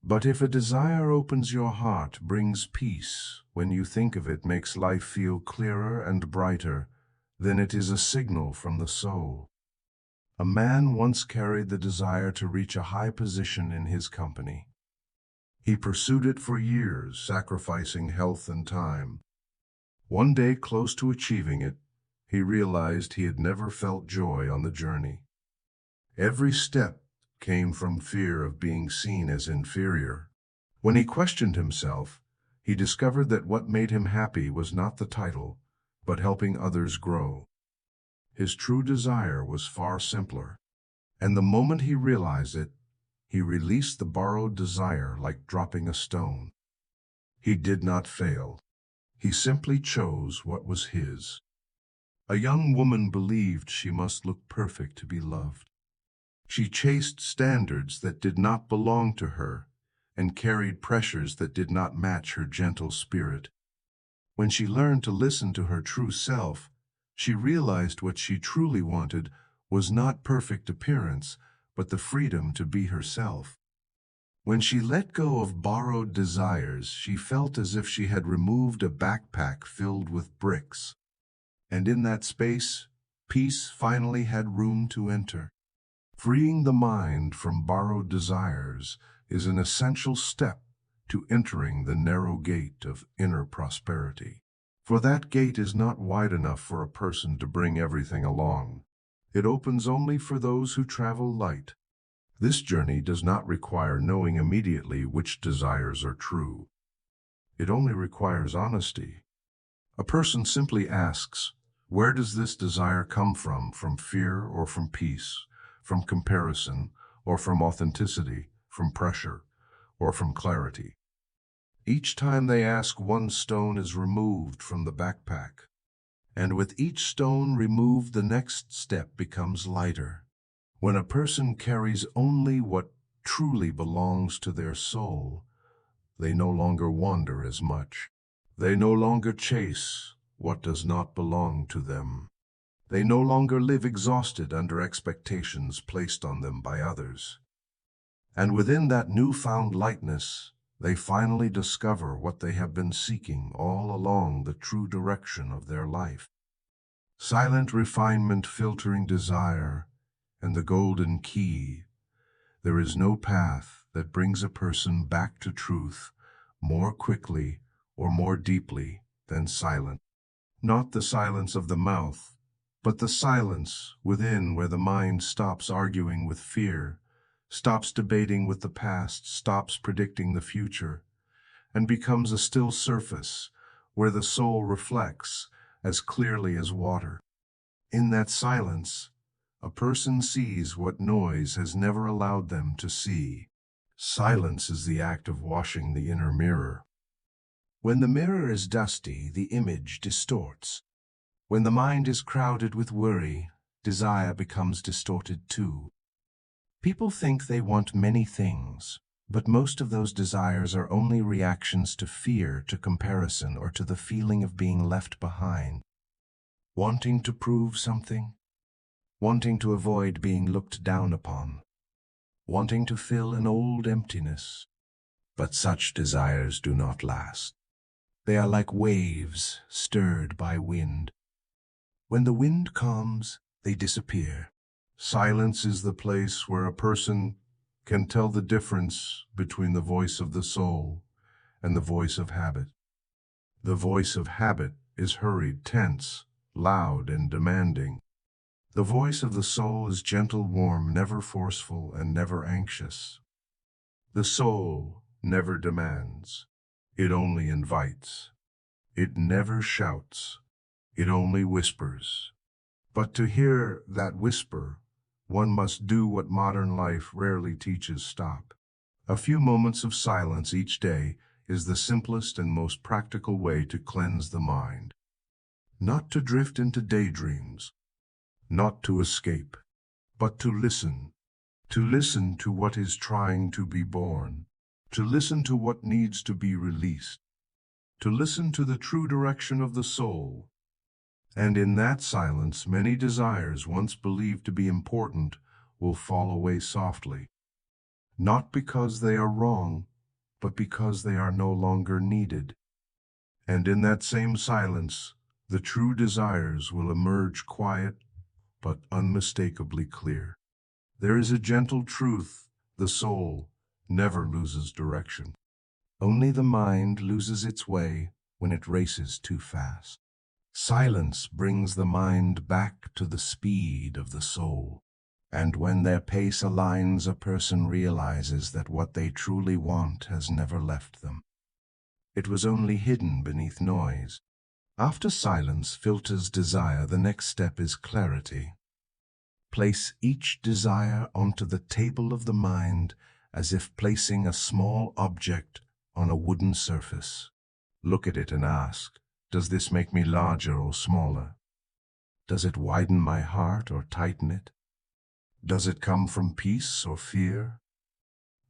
But if a desire opens your heart, brings peace, when you think of it, makes life feel clearer and brighter, then it is a signal from the soul. A man once carried the desire to reach a high position in his company. He pursued it for years, sacrificing health and time. One day, close to achieving it, he realized he had never felt joy on the journey. Every step came from fear of being seen as inferior. When he questioned himself, he discovered that what made him happy was not the title, but helping others grow. His true desire was far simpler, and the moment he realized it, he released the borrowed desire like dropping a stone. He did not fail. He simply chose what was his. A young woman believed she must look perfect to be loved. She chased standards that did not belong to her and carried pressures that did not match her gentle spirit. When she learned to listen to her true self, she realized what she truly wanted was not perfect appearance, but the freedom to be herself. When she let go of borrowed desires, she felt as if she had removed a backpack filled with bricks. And in that space, peace finally had room to enter. Freeing the mind from borrowed desires is an essential step to entering the narrow gate of inner prosperity. For that gate is not wide enough for a person to bring everything along. It opens only for those who travel light. This journey does not require knowing immediately which desires are true. It only requires honesty. A person simply asks, where does this desire come from fear or from peace, from comparison or from authenticity, from pressure or from clarity? Each time they ask, one stone is removed from the backpack. And with each stone removed, the next step becomes lighter. When a person carries only what truly belongs to their soul, they no longer wander as much. They no longer chase what does not belong to them. They no longer live exhausted under expectations placed on them by others. And within that newfound lightness, they finally discover what they have been seeking all along, the true direction of their life. Silent refinement filtering desire, and the golden key. There is no path that brings a person back to truth more quickly or more deeply than silence. Not the silence of the mouth, but the silence within, where the mind stops arguing with fear, stops debating with the past, stops predicting the future, and becomes a still surface where the soul reflects as clearly as water. In that silence, a person sees what noise has never allowed them to see. Silence is the act of washing the inner mirror. When the mirror is dusty, the image distorts. When the mind is crowded with worry, desire becomes distorted too. People think they want many things, but most of those desires are only reactions to fear, to comparison, or to the feeling of being left behind. Wanting to prove something, wanting to avoid being looked down upon, wanting to fill an old emptiness. But such desires do not last. They are like waves stirred by wind. When the wind calms, they disappear. Silence is the place where a person can tell the difference between the voice of the soul and the voice of habit. The voice of habit is hurried, tense, loud, and demanding. The voice of the soul is gentle, warm, never forceful, and never anxious. The soul never demands. It only invites. It never shouts. It only whispers. But to hear that whisper, one must do what modern life rarely teaches: stop. A few moments of silence each day is the simplest and most practical way to cleanse the mind. Not to drift into daydreams, not to escape, but to listen. To listen to what is trying to be born. To listen to what needs to be released. To listen to the true direction of the soul. And in that silence, many desires once believed to be important will fall away softly. Not because they are wrong, but because they are no longer needed. And in that same silence, the true desires will emerge, quiet but unmistakably clear. There is a gentle truth: the soul never loses direction. Only the mind loses its way when it races too fast. Silence brings the mind back to the speed of the soul. And when their pace aligns, a person realizes that what they truly want has never left them. It was only hidden beneath noise. After silence filters desire, the next step is clarity. Place each desire onto the table of the mind as if placing a small object on a wooden surface. Look at it and ask, does this make me larger or smaller? Does it widen my heart or tighten it? Does it come from peace or fear?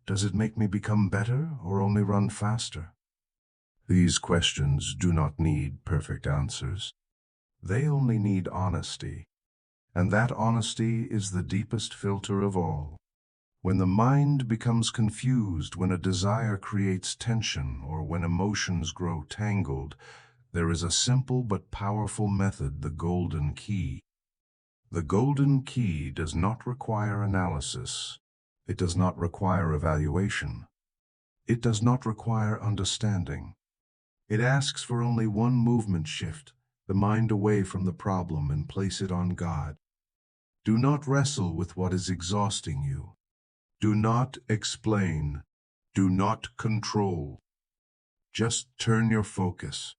Does it make me become better or only run faster? These questions do not need perfect answers. They only need honesty. And that honesty is the deepest filter of all. When the mind becomes confused, when a desire creates tension, or when emotions grow tangled, there is a simple but powerful method: the golden key. The golden key does not require analysis. It does not require evaluation. It does not require understanding. It asks for only one movement: shift the mind away from the problem and place it on God. Do not wrestle with what is exhausting you. Do not explain. Do not control. Just turn your focus.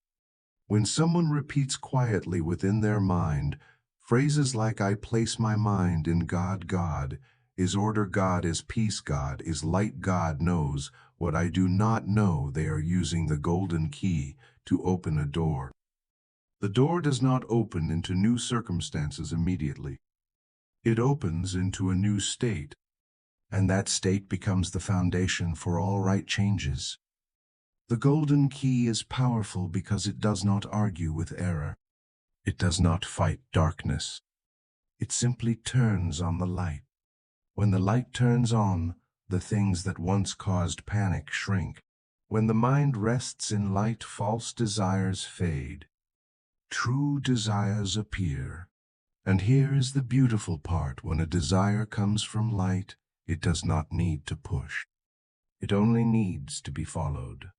When someone repeats quietly within their mind phrases like "I place my mind in God," God is order, God is peace, God is light, God knows what I do not know, they are using the golden key to open a door. The door does not open into new circumstances immediately. It opens into a new state, and that state becomes the foundation for all right changes. The golden key is powerful because it does not argue with error. It does not fight darkness. It simply turns on the light. When the light turns on, the things that once caused panic shrink. When the mind rests in light, false desires fade. True desires appear. And here is the beautiful part: when a desire comes from light, it does not need to push. It only needs to be followed.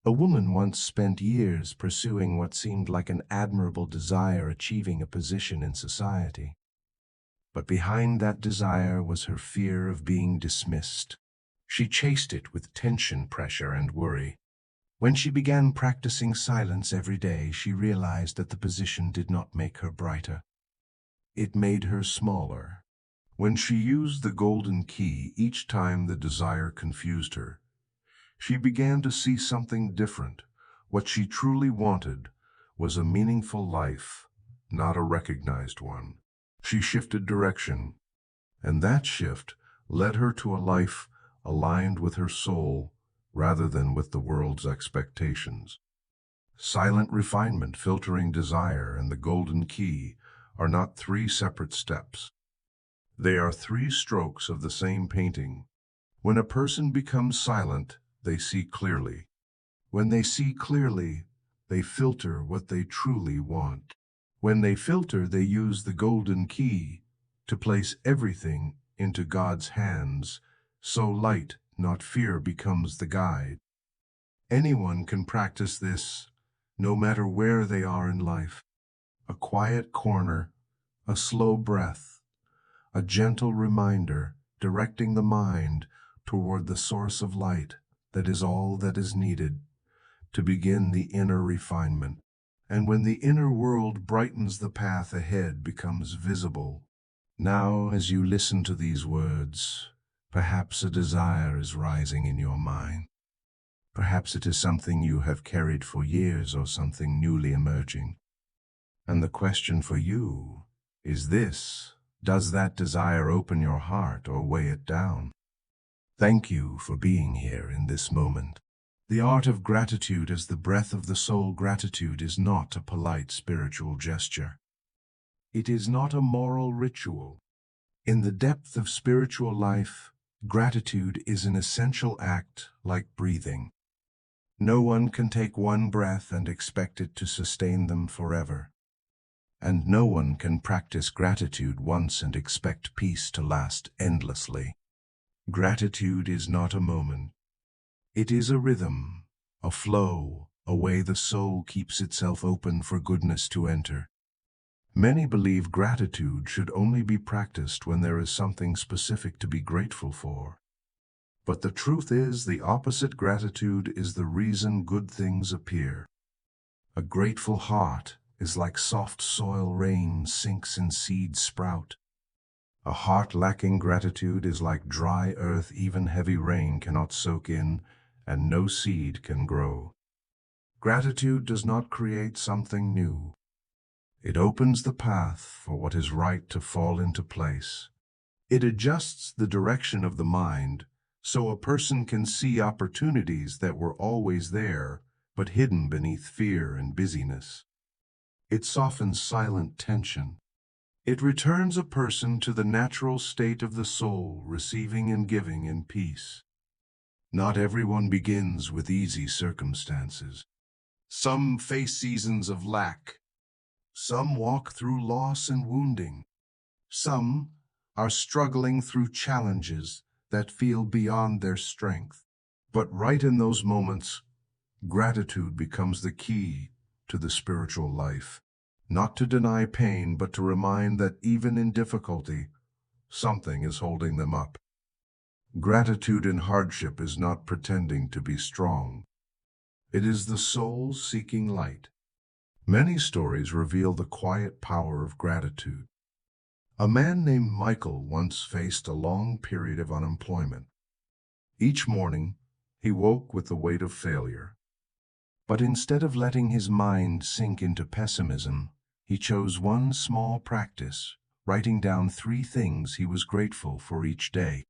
A woman once spent years pursuing what seemed like an admirable desire, achieving a position in society. But behind that desire was her fear of being dismissed. She chased it with tension, pressure, and worry. When she began practicing silence every day, she realized that the position did not make her brighter. It made her smaller. When she used the golden key each time the desire confused her, she began to see something different. What she truly wanted was a meaningful life, not a recognized one. She shifted direction, and that shift led her to a life aligned with her soul rather than with the world's expectations. Silent refinement, filtering desire, and the golden key are not three separate steps. They are three strokes of the same painting. When a person becomes silent, they see clearly. When they see clearly, they filter what they truly want. When they filter, they use the golden key to place everything into God's hands, so light, not fear, becomes the guide. Anyone can practice this, no matter where they are in life. A quiet corner, a slow breath, a gentle reminder directing the mind toward the source of light that is all that is needed to begin the inner refinement. And when the inner world brightens, the path ahead becomes visible. Now, as you listen to these words, perhaps a desire is rising in your mind. Perhaps it is something you have carried for years or something newly emerging. And the question for you is this: does that desire open your heart or weigh it down? Thank you for being here in this moment. The art of gratitude as the breath of the soul. Gratitude is not a polite spiritual gesture. It is not a moral ritual. In the depth of spiritual life, gratitude is an essential act like breathing. No one can take one breath and expect it to sustain them forever. And no one can practice gratitude once and expect peace to last endlessly. Gratitude is not a moment. It is a rhythm, a flow, a way the soul keeps itself open for goodness to enter. Many believe gratitude should only be practiced when there is something specific to be grateful for. But the truth is the opposite. Gratitude is the reason good things appear. A grateful heart is like soft soil. Rain sinks and seeds sprout. A heart lacking gratitude is like dry earth. Even heavy rain cannot soak in, and no seed can grow. Gratitude does not create something new. It opens the path for what is right to fall into place. It adjusts the direction of the mind so a person can see opportunities that were always there but hidden beneath fear and busyness. It softens silent tension. It returns a person to the natural state of the soul, receiving and giving in peace. Not everyone begins with easy circumstances. Some face seasons of lack. Some walk through loss and wounding. Some are struggling through challenges that feel beyond their strength. But right in those moments, gratitude becomes the key to the spiritual life. Not to deny pain, but to remind that even in difficulty, something is holding them up. Gratitude in hardship is not pretending to be strong. It is the soul seeking light. Many stories reveal the quiet power of gratitude. A man named Michael once faced a long period of unemployment. Each morning, he woke with the weight of failure. But instead of letting his mind sink into pessimism, he chose one small practice, writing down 3 things he was grateful for each day.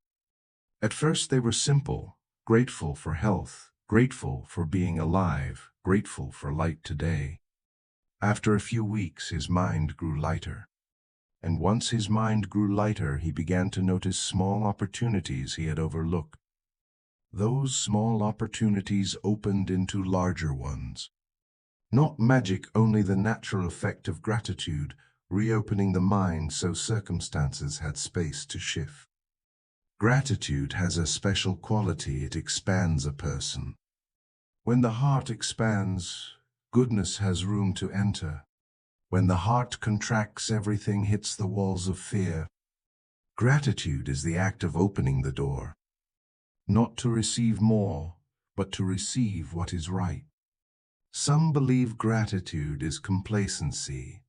At first they were simple: grateful for health, grateful for being alive, grateful for light today. After a few weeks, his mind grew lighter. And once his mind grew lighter, he began to notice small opportunities he had overlooked. Those small opportunities opened into larger ones. Not magic, only the natural effect of gratitude, reopening the mind so circumstances had space to shift. Gratitude has a special quality: it expands a person. When the heart expands, goodness has room to enter. When the heart contracts, everything hits the walls of fear. Gratitude is the act of opening the door. Not to receive more, but to receive what is right. Some believe gratitude is complacency,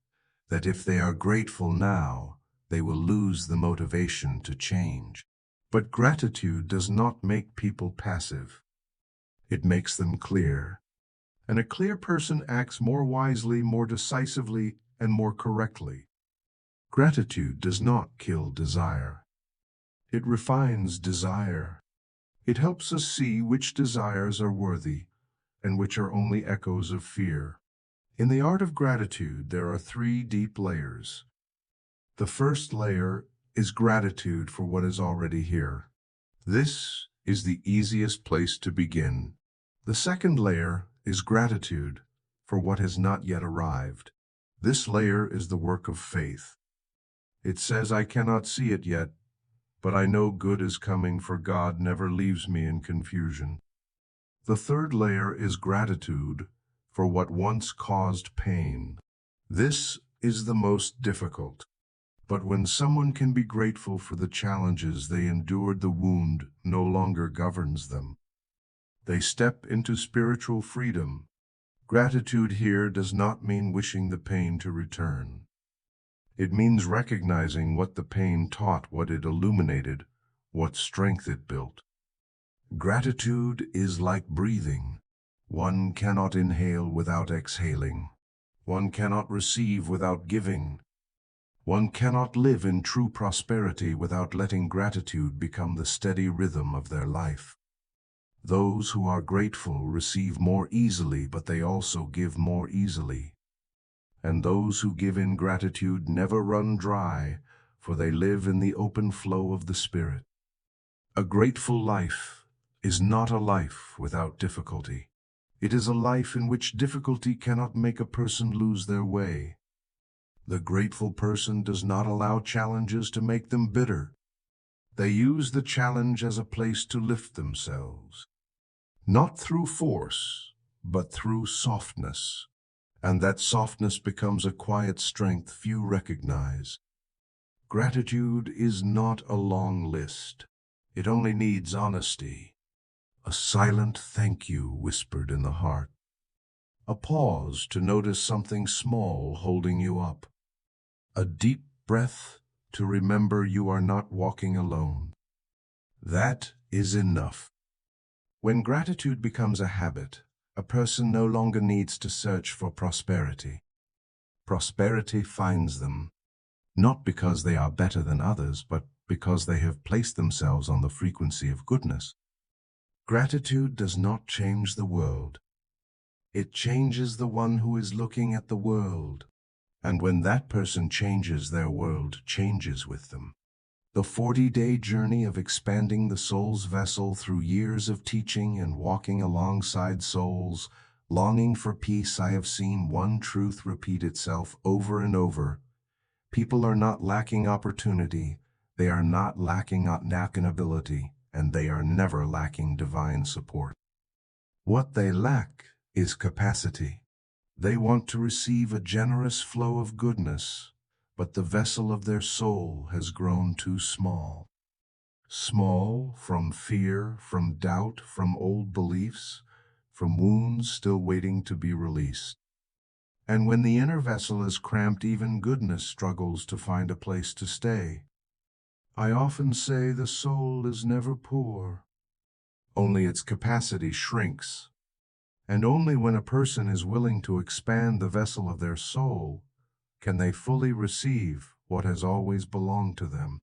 that if they are grateful now, they will lose the motivation to change. But gratitude does not make people passive. It makes them clear. And a clear person acts more wisely, more decisively, and more correctly. Gratitude does not kill desire. It refines desire. It helps us see which desires are worthy and which are only echoes of fear. In the art of gratitude, there are 3 deep layers. The first layer is gratitude for what is already here. This is the easiest place to begin. The second layer is gratitude for what has not yet arrived. This layer is the work of faith. It says, I cannot see it yet, but I know good is coming, for God never leaves me in confusion. The third layer is gratitude for what once caused pain. This is the most difficult. But when someone can be grateful for the challenges they endured, the wound no longer governs them. They step into spiritual freedom. Gratitude here does not mean wishing the pain to return. It means recognizing what the pain taught, what it illuminated, what strength it built. Gratitude is like breathing. One cannot inhale without exhaling. One cannot receive without giving. One cannot live in true prosperity without letting gratitude become the steady rhythm of their life. Those who are grateful receive more easily, but they also give more easily. And those who give in gratitude never run dry, for they live in the open flow of the Spirit. A grateful life is not a life without difficulty. It is a life in which difficulty cannot make a person lose their way. The grateful person does not allow challenges to make them bitter. They use the challenge as a place to lift themselves, not through force, but through softness. And that softness becomes a quiet strength few recognize. Gratitude is not a long list. It only needs honesty. A silent thank you whispered in the heart. A pause to notice something small holding you up. A deep breath to remember you are not walking alone. That is enough. When gratitude becomes a habit, a person no longer needs to search for prosperity. Prosperity finds them, not because they are better than others, but because they have placed themselves on the frequency of goodness. Gratitude does not change the world. It changes the one who is looking at the world. And when that person changes, their world changes with them. The 40-day journey of expanding the soul's vessel through years of teaching and walking alongside souls, longing for peace, I have seen one truth repeat itself over and over. People are not lacking opportunity, they are not lacking ability, and they are never lacking divine support. What they lack is capacity. They want to receive a generous flow of goodness, but the vessel of their soul has grown too small. Small from fear, from doubt, from old beliefs, from wounds still waiting to be released. And when the inner vessel is cramped, even goodness struggles to find a place to stay. I often say the soul is never poor, only its capacity shrinks. And only when a person is willing to expand the vessel of their soul can they fully receive what has always belonged to them.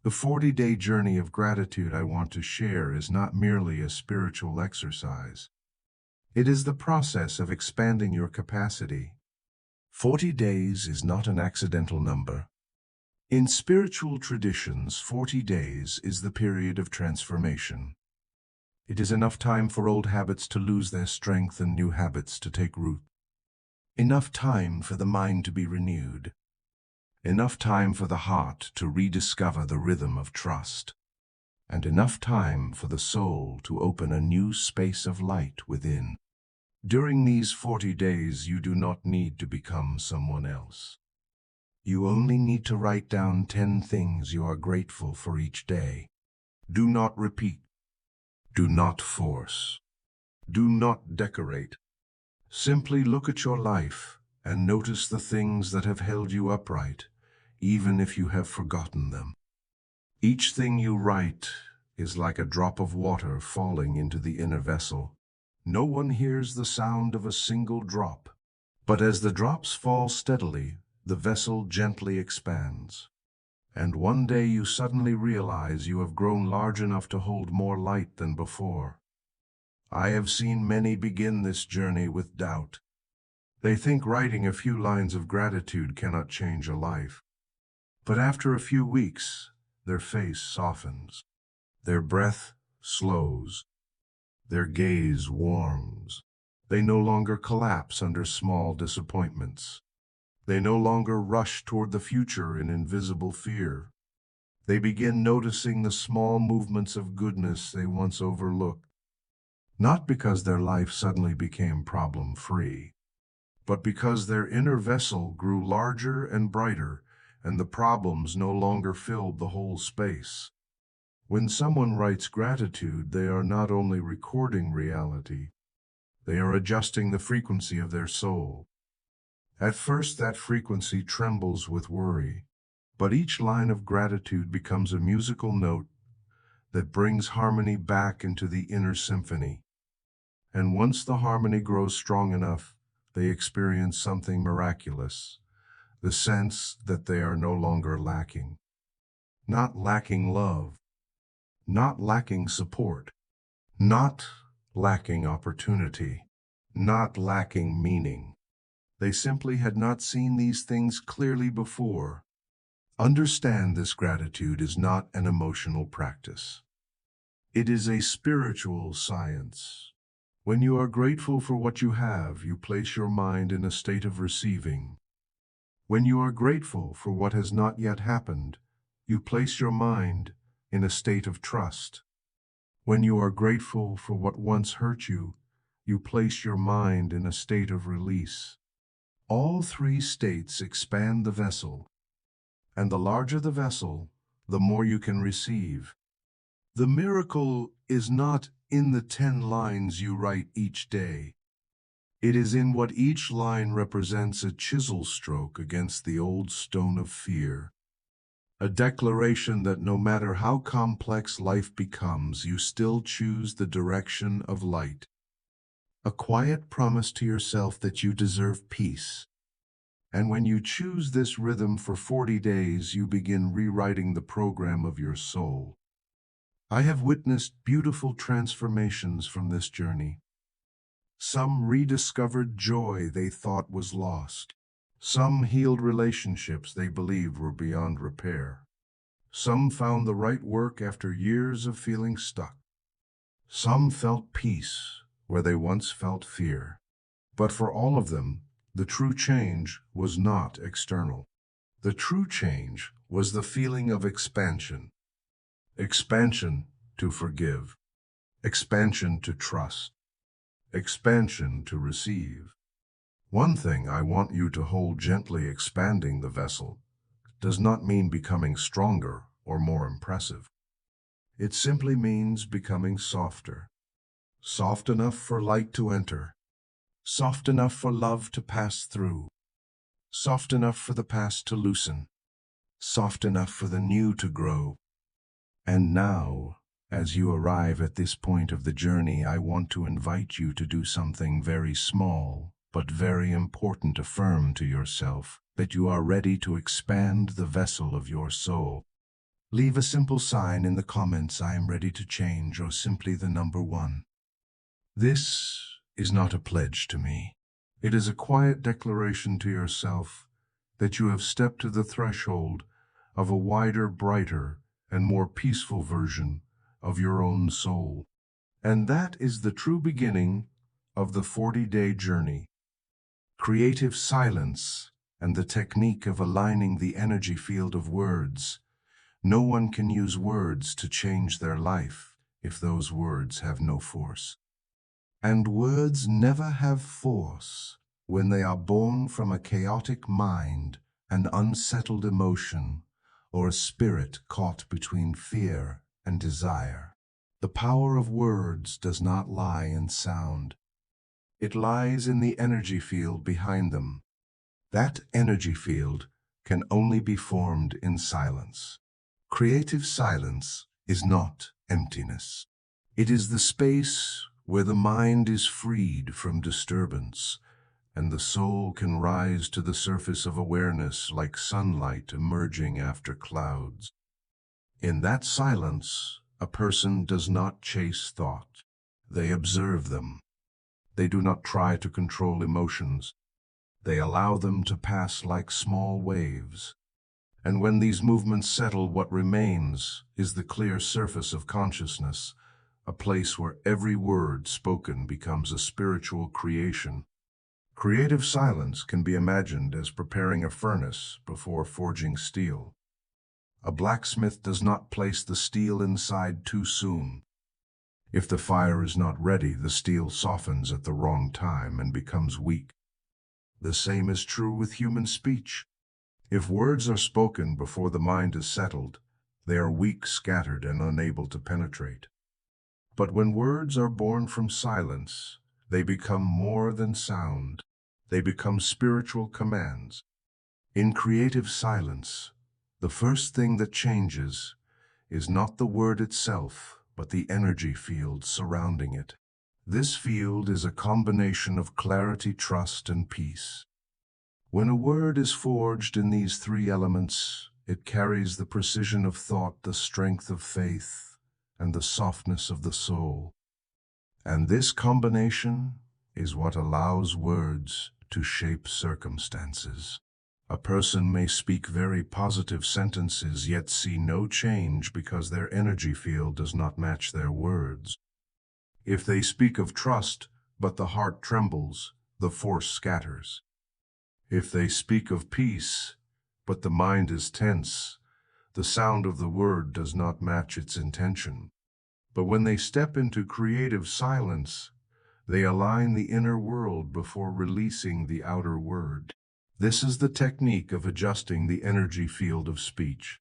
The 40-day journey of gratitude I want to share is not merely a spiritual exercise. It is the process of expanding your capacity. 40 days is not an accidental number. In spiritual traditions, 40 days is the period of transformation. It is enough time for old habits to lose their strength and new habits to take root. Enough time for the mind to be renewed. Enough time for the heart to rediscover the rhythm of trust. And enough time for the soul to open a new space of light within. During these 40 days, you do not need to become someone else. You only need to write down 10 things you are grateful for each day. Do not repeat. Do not force. Do not decorate. Simply look at your life and notice the things that have held you upright, even if you have forgotten them. Each thing you write is like a drop of water falling into the inner vessel. No one hears the sound of a single drop, but as the drops fall steadily, the vessel gently expands. And one day you suddenly realize you have grown large enough to hold more light than before. I have seen many begin this journey with doubt. They think writing a few lines of gratitude cannot change a life. But after a few weeks, their face softens, their breath slows, their gaze warms. They no longer collapse under small disappointments. They no longer rush toward the future in invisible fear. They begin noticing the small movements of goodness they once overlooked, not because their life suddenly became problem-free, but because their inner vessel grew larger and brighter, and the problems no longer filled the whole space. When someone writes gratitude, they are not only recording reality, they are adjusting the frequency of their soul. At first, that frequency trembles with worry, but each line of gratitude becomes a musical note that brings harmony back into the inner symphony. And once the harmony grows strong enough, they experience something miraculous, the sense that they are no longer lacking. Not lacking love, not lacking support, not lacking opportunity, not lacking meaning. They simply had not seen these things clearly before. Understand, this gratitude is not an emotional practice. It is a spiritual science. When you are grateful for what you have, you place your mind in a state of receiving. When you are grateful for what has not yet happened, you place your mind in a state of trust. When you are grateful for what once hurt you, you place your mind in a state of release. All three states expand the vessel, and the larger the vessel, the more you can receive. The miracle is not in the 10 lines you write each day. It is in what each line represents a chisel stroke against the old stone of fear. A declaration that no matter how complex life becomes, you still choose the direction of light. A quiet promise to yourself that you deserve peace. And when you choose this rhythm for 40 days, you begin rewriting the program of your soul. I have witnessed beautiful transformations from this journey. Some rediscovered joy they thought was lost. Some healed relationships they believed were beyond repair. Some found the right work after years of feeling stuck. Some felt peace where they once felt fear. But for all of them, the true change was not external. The true change was the feeling of expansion. Expansion to forgive. Expansion to trust. Expansion to receive. One thing I want you to hold: gently expanding the vessel does not mean becoming stronger or more impressive. It simply means becoming softer. Soft enough for light to enter. Soft enough for love to pass through. Soft enough for the past to loosen. Soft enough for the new to grow. And now, as you arrive at this point of the journey, I want to invite you to do something very small, but very important. Affirm to yourself that you are ready to expand the vessel of your soul. Leave a simple sign in the comments: I am ready to change, or simply the number 1. This is not a pledge to me. It is a quiet declaration to yourself that you have stepped to the threshold of a wider, brighter, and more peaceful version of your own soul. And that is the true beginning of the 40-day journey. Creative silence and the technique of aligning the energy field of words. No one can use words to change their life if those words have no force. And words never have force when they are born from a chaotic mind, an unsettled emotion, or a spirit caught between fear and desire. The power of words does not lie in sound. It lies in the energy field behind them. That energy field can only be formed in silence. Creative silence is not emptiness. It is the space where the mind is freed from disturbance, and the soul can rise to the surface of awareness like sunlight emerging after clouds. In that silence, a person does not chase thought. They observe them. They do not try to control emotions. They allow them to pass like small waves. And when these movements settle, what remains is the clear surface of consciousness, a place where every word spoken becomes a spiritual creation. Creative silence can be imagined as preparing a furnace before forging steel. A blacksmith does not place the steel inside too soon. If the fire is not ready, the steel softens at the wrong time and becomes weak. The same is true with human speech. If words are spoken before the mind is settled, they are weak, scattered, and unable to penetrate. But when words are born from silence, they become more than sound. They become spiritual commands. In creative silence, the first thing that changes is not the word itself, but the energy field surrounding it. This field is a combination of clarity, trust, and peace. When a word is forged in these three elements, it carries the precision of thought, the strength of faith, and the softness of the soul. And this combination is what allows words to shape circumstances. A person may speak very positive sentences yet see no change because their energy field does not match their words. If they speak of trust, but the heart trembles, the force scatters. If they speak of peace, but the mind is tense, the sound of the word does not match its intention. But when they step into creative silence, they align the inner world before releasing the outer word. This is the technique of adjusting the energy field of speech.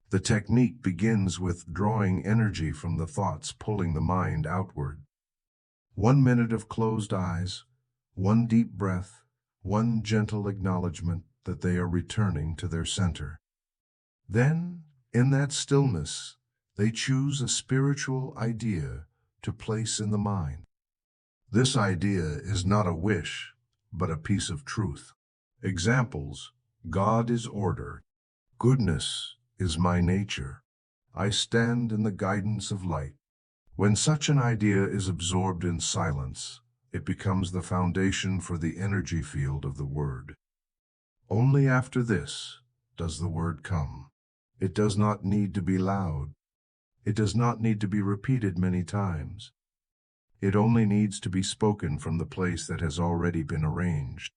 The technique begins with drawing energy from the thoughts, pulling the mind outward. 1 minute of closed eyes, one deep breath, one gentle acknowledgement that they are returning to their center. Then, in that stillness, they choose a spiritual idea to place in the mind. This idea is not a wish, but a piece of truth. Examples: God is order. Goodness is my nature. I stand in the guidance of light. When such an idea is absorbed in silence, it becomes the foundation for the energy field of the word. Only after this does the word come. It does not need to be loud. It does not need to be repeated many times. It only needs to be spoken from the place that has already been arranged.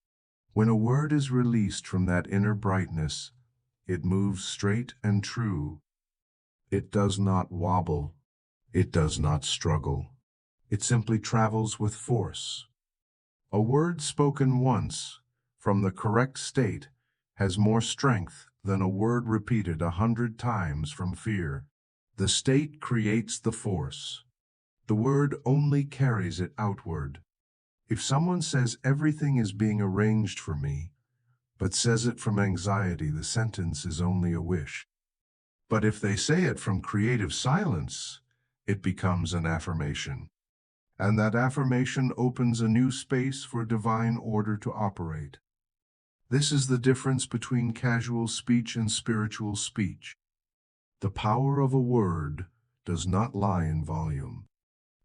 When a word is released from that inner brightness, it moves straight and true. It does not wobble. It does not struggle. It simply travels with force. A word spoken once, from the correct state, has more strength than a word repeated 100 times from fear. The state creates the force. The word only carries it outward. If someone says everything is being arranged for me, but says it from anxiety, the sentence is only a wish. But if they say it from creative silence, it becomes an affirmation. And that affirmation opens a new space for divine order to operate. This is the difference between casual speech and spiritual speech. The power of a word does not lie in volume.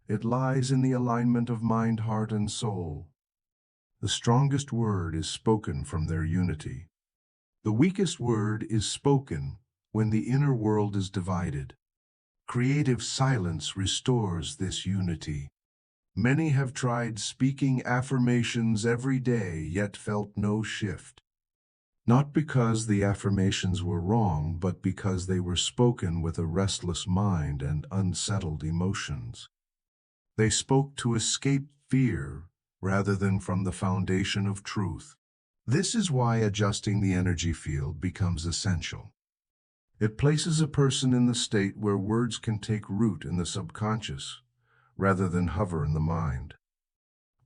It lies in the alignment of mind, heart, and soul. The strongest word is spoken from their unity. The weakest word is spoken when the inner world is divided. Creative silence restores this unity. Many have tried speaking affirmations every day, yet felt no shift. Not because the affirmations were wrong, but because they were spoken with a restless mind and unsettled emotions. They spoke to escape fear rather than from the foundation of truth. This is why adjusting the energy field becomes essential. It places a person in the state where words can take root in the subconscious rather than hover in the mind.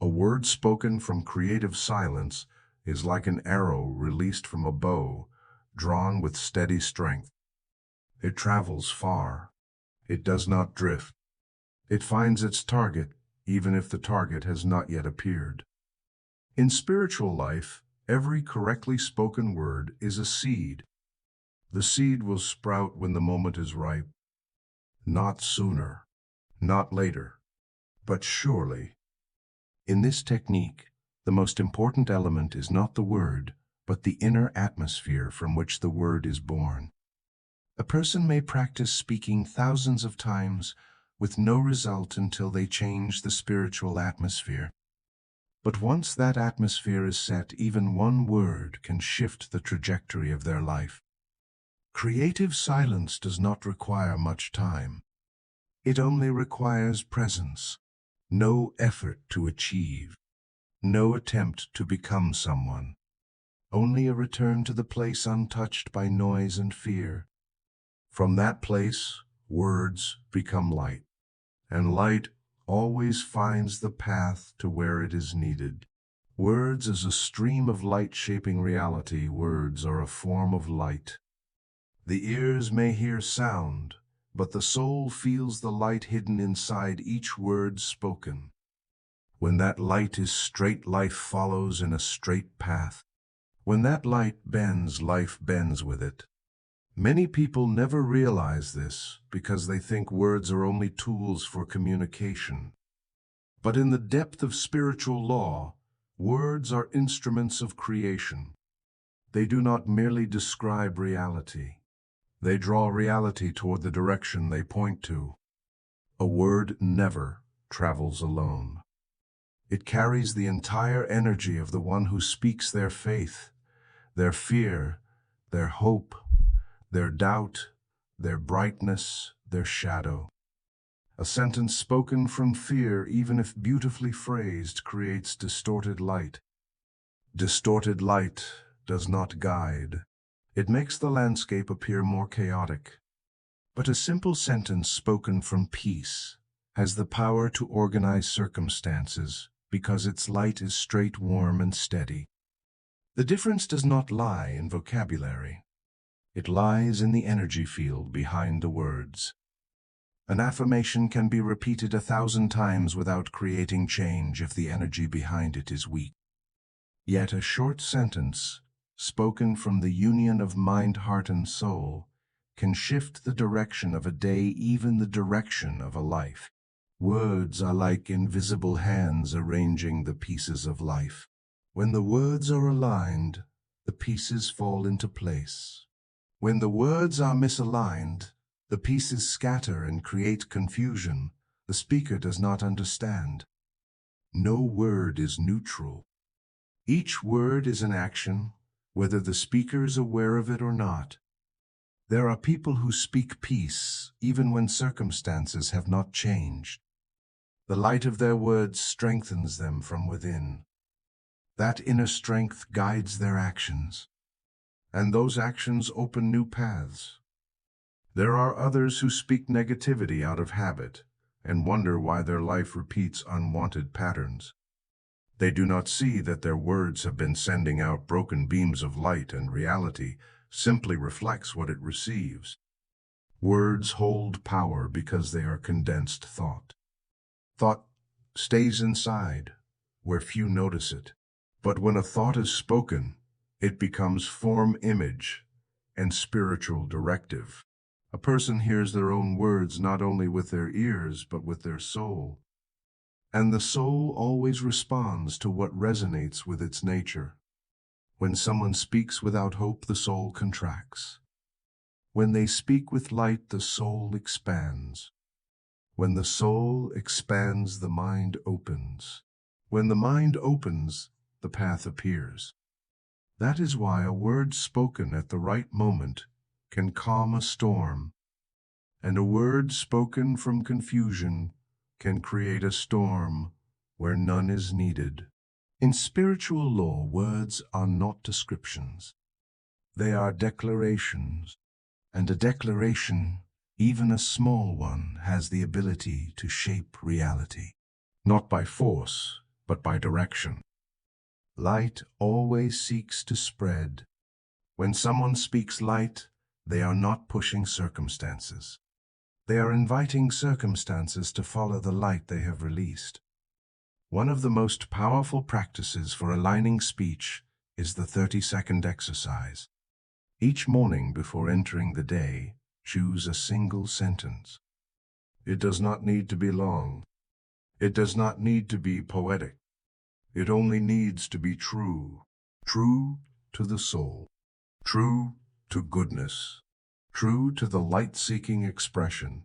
A word spoken from creative silence is like an arrow released from a bow, drawn with steady strength. It travels far. It does not drift. It finds its target, even if the target has not yet appeared. In spiritual life, every correctly spoken word is a seed. The seed will sprout when the moment is ripe. Not sooner, not later, but surely. In this technique, the most important element is not the word, but the inner atmosphere from which the word is born. A person may practice speaking thousands of times with no result until they change the spiritual atmosphere. But once that atmosphere is set, even one word can shift the trajectory of their life. Creative silence does not require much time. It only requires presence, no effort to achieve, no attempt to become someone, only a return to the place untouched by noise and fear. From that place, words become light, and light always finds the path to where it is needed. Words as a stream of light shaping reality. Words are a form of light. The ears may hear sound, but the soul feels the light hidden inside each word spoken. When that light is straight, life follows in a straight path. When that light bends, life bends with it. Many people never realize this because they think words are only tools for communication. But in the depth of spiritual law, words are instruments of creation. They do not merely describe reality. They draw reality toward the direction they point to. A word never travels alone. It carries the entire energy of the one who speaks their faith, their fear, their hope, their doubt, their brightness, their shadow. A sentence spoken from fear, even if beautifully phrased, creates distorted light. Distorted light does not guide. It makes the landscape appear more chaotic. But a simple sentence spoken from peace has the power to organize circumstances because its light is straight, warm, and steady. The difference does not lie in vocabulary. It lies in the energy field behind the words. An affirmation can be repeated 1,000 times without creating change if the energy behind it is weak. Yet a short sentence, spoken from the union of mind, heart, and soul, can shift the direction of a day, even the direction of a life. Words are like invisible hands arranging the pieces of life. When the words are aligned, the pieces fall into place. When the words are misaligned, the pieces scatter and create confusion. The speaker does not understand. No word is neutral. Each word is an action, whether the speaker is aware of it or not. There are people who speak peace even when circumstances have not changed. The light of their words strengthens them from within. That inner strength guides their actions, and those actions open new paths. There are others who speak negativity out of habit and wonder why their life repeats unwanted patterns. They do not see that their words have been sending out broken beams of light, and reality simply reflects what it receives. Words hold power because they are condensed thought. Thought stays inside, where few notice it. But when a thought is spoken, it becomes form, image, and spiritual directive. A person hears their own words not only with their ears, but with their soul. And the soul always responds to what resonates with its nature. When someone speaks without hope, the soul contracts. When they speak with light, the soul expands. When the soul expands, the mind opens. When the mind opens, the path appears. That is why a word spoken at the right moment can calm a storm, and a word spoken from confusion can create a storm where none is needed. In spiritual law, words are not descriptions. They are declarations, and a declaration, even a small one, has the ability to shape reality, not by force, but by direction. Light always seeks to spread. When someone speaks light, they are not pushing circumstances. They are inviting circumstances to follow the light they have released. One of the most powerful practices for aligning speech is the 30-second exercise. Each morning before entering the day, choose a single sentence. It does not need to be long. It does not need to be poetic. It only needs to be true. True to the soul. True to goodness. True to the light-seeking expression.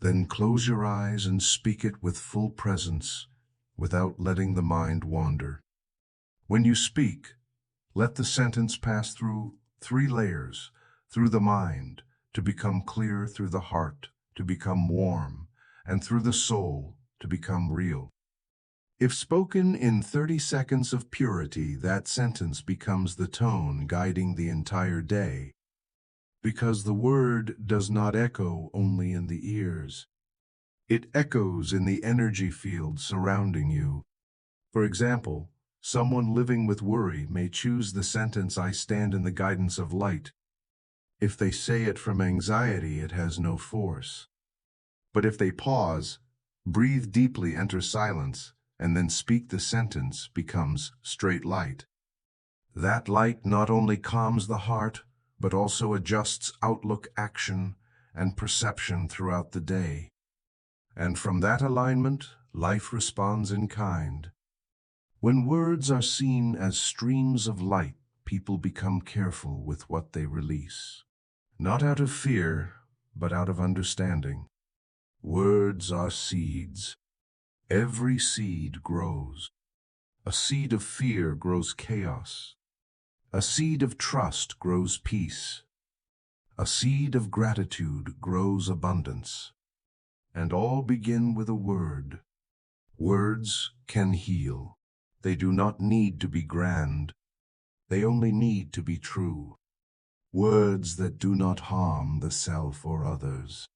Then close your eyes and speak it with full presence, without letting the mind wander. When you speak, let the sentence pass through 3 layers, through the mind, to become clear, through the heart, to become warm, and through the soul, to become real. If spoken in 30 seconds of purity, that sentence becomes the tone guiding the entire day, because the word does not echo only in the ears. It echoes in the energy field surrounding you. For example, someone living with worry may choose the sentence, "I stand in the guidance of light." If they say it from anxiety, it has no force. But if they pause, breathe deeply, enter silence, and then speak the sentence, becomes straight light. That light not only calms the heart, but also adjusts outlook, action, and perception throughout the day. And from that alignment, life responds in kind. When words are seen as streams of light, people become careful with what they release. Not out of fear, but out of understanding. Words are seeds. Every seed grows. A seed of fear grows chaos. A seed of trust grows peace. A seed of gratitude grows abundance. And all begin with a word. Words can heal. They do not need to be grand. They only need to be true. Words that do not harm the self or others.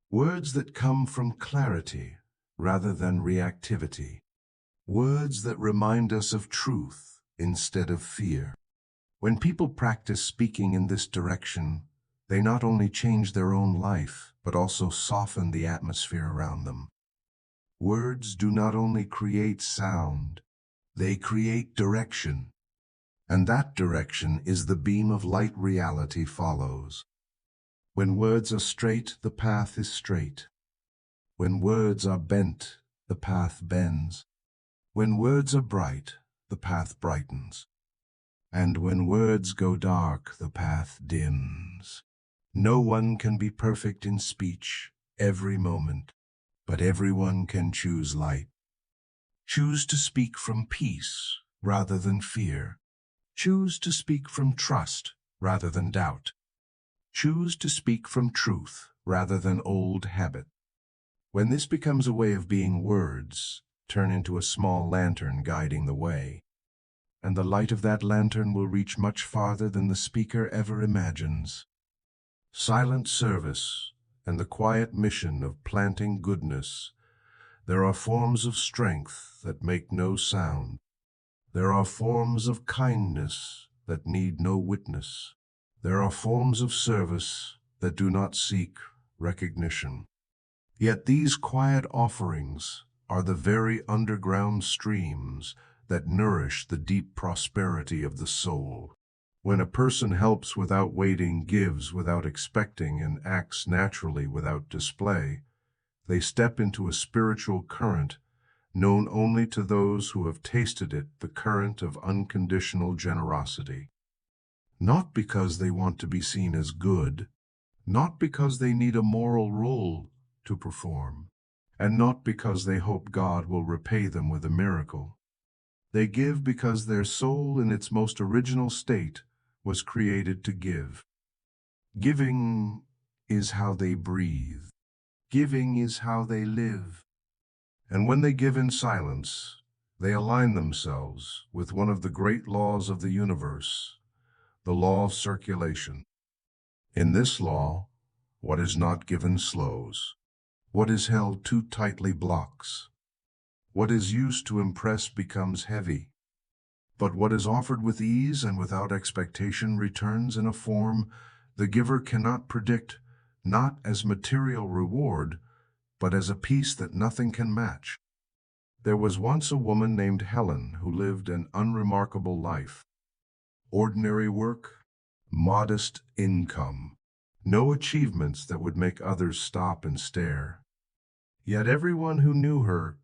Words that come from clarity rather than reactivity. Words that remind us of truth instead of fear. When people practice speaking in this direction, they not only change their own life, but also soften the atmosphere around them. Words do not only create sound, they create direction. And that direction is the beam of light reality follows. When words are straight, the path is straight. When words are bent, the path bends. When words are bright, the path brightens. And when words go dark, the path dims. No one can be perfect in speech every moment, but everyone can choose light. Choose to speak from peace rather than fear. Choose to speak from trust rather than doubt. Choose to speak from truth rather than old habit. When this becomes a way of being, words turn into a small lantern guiding the way. And the light of that lantern will reach much farther than the speaker ever imagines. Silent service and the quiet mission of planting goodness. There are forms of strength that make no sound. There are forms of kindness that need no witness. There are forms of service that do not seek recognition. Yet these quiet offerings are the very underground streams that nourish the deep prosperity of the soul. When a person helps without waiting, gives without expecting, and acts naturally without display, they step into a spiritual current known only to those who have tasted it, the current of unconditional generosity. Not because they want to be seen as good, not because they need a moral role to perform, and not because they hope God will repay them with a miracle. They give because their soul in its most original state was created to give. Giving is how they breathe. Giving is how they live. And when they give in silence, they align themselves with one of the great laws of the universe, the law of circulation. In this law, what is not given slows. What is held too tightly blocks. What is used to impress becomes heavy. But what is offered with ease and without expectation returns in a form the giver cannot predict, not as material reward, but as a peace that nothing can match. There was once a woman named Helen who lived an unremarkable life. Ordinary work, modest income, no achievements that would make others stop and stare. Yet everyone who knew her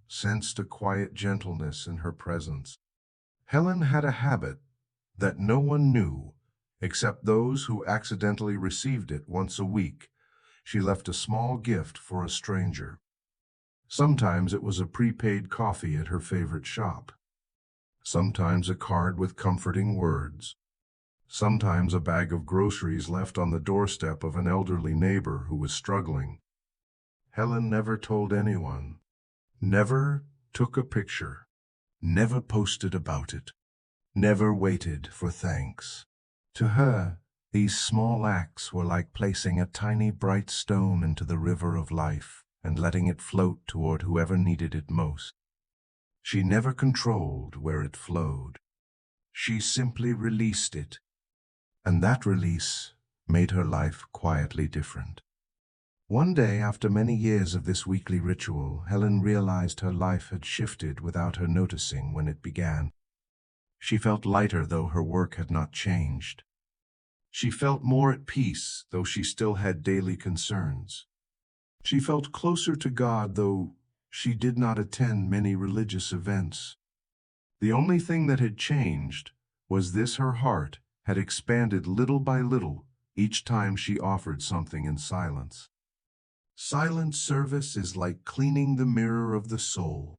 sensed a quiet gentleness in her presence. Helen had a habit that no one knew except those who accidentally received it once a week. She left a small gift for a stranger. Sometimes it was a prepaid coffee at her favorite shop. Sometimes a card with comforting words. Sometimes a bag of groceries left on the doorstep of an elderly neighbor who was struggling. Helen never told anyone, never took a picture, never posted about it, never waited for thanks. To her, these small acts were like placing a tiny bright stone into the river of life and letting it float toward whoever needed it most. She never controlled where it flowed. She simply released it, and that release made her life quietly different. One day, after many years of this weekly ritual, Helen realized her life had shifted without her noticing when it began. She felt lighter, though her work had not changed. She felt more at peace, though she still had daily concerns. She felt closer to God, though she did not attend many religious events. The only thing that had changed was this: her heart had expanded little by little each time she offered something in silence. Silent service is like cleaning the mirror of the soul.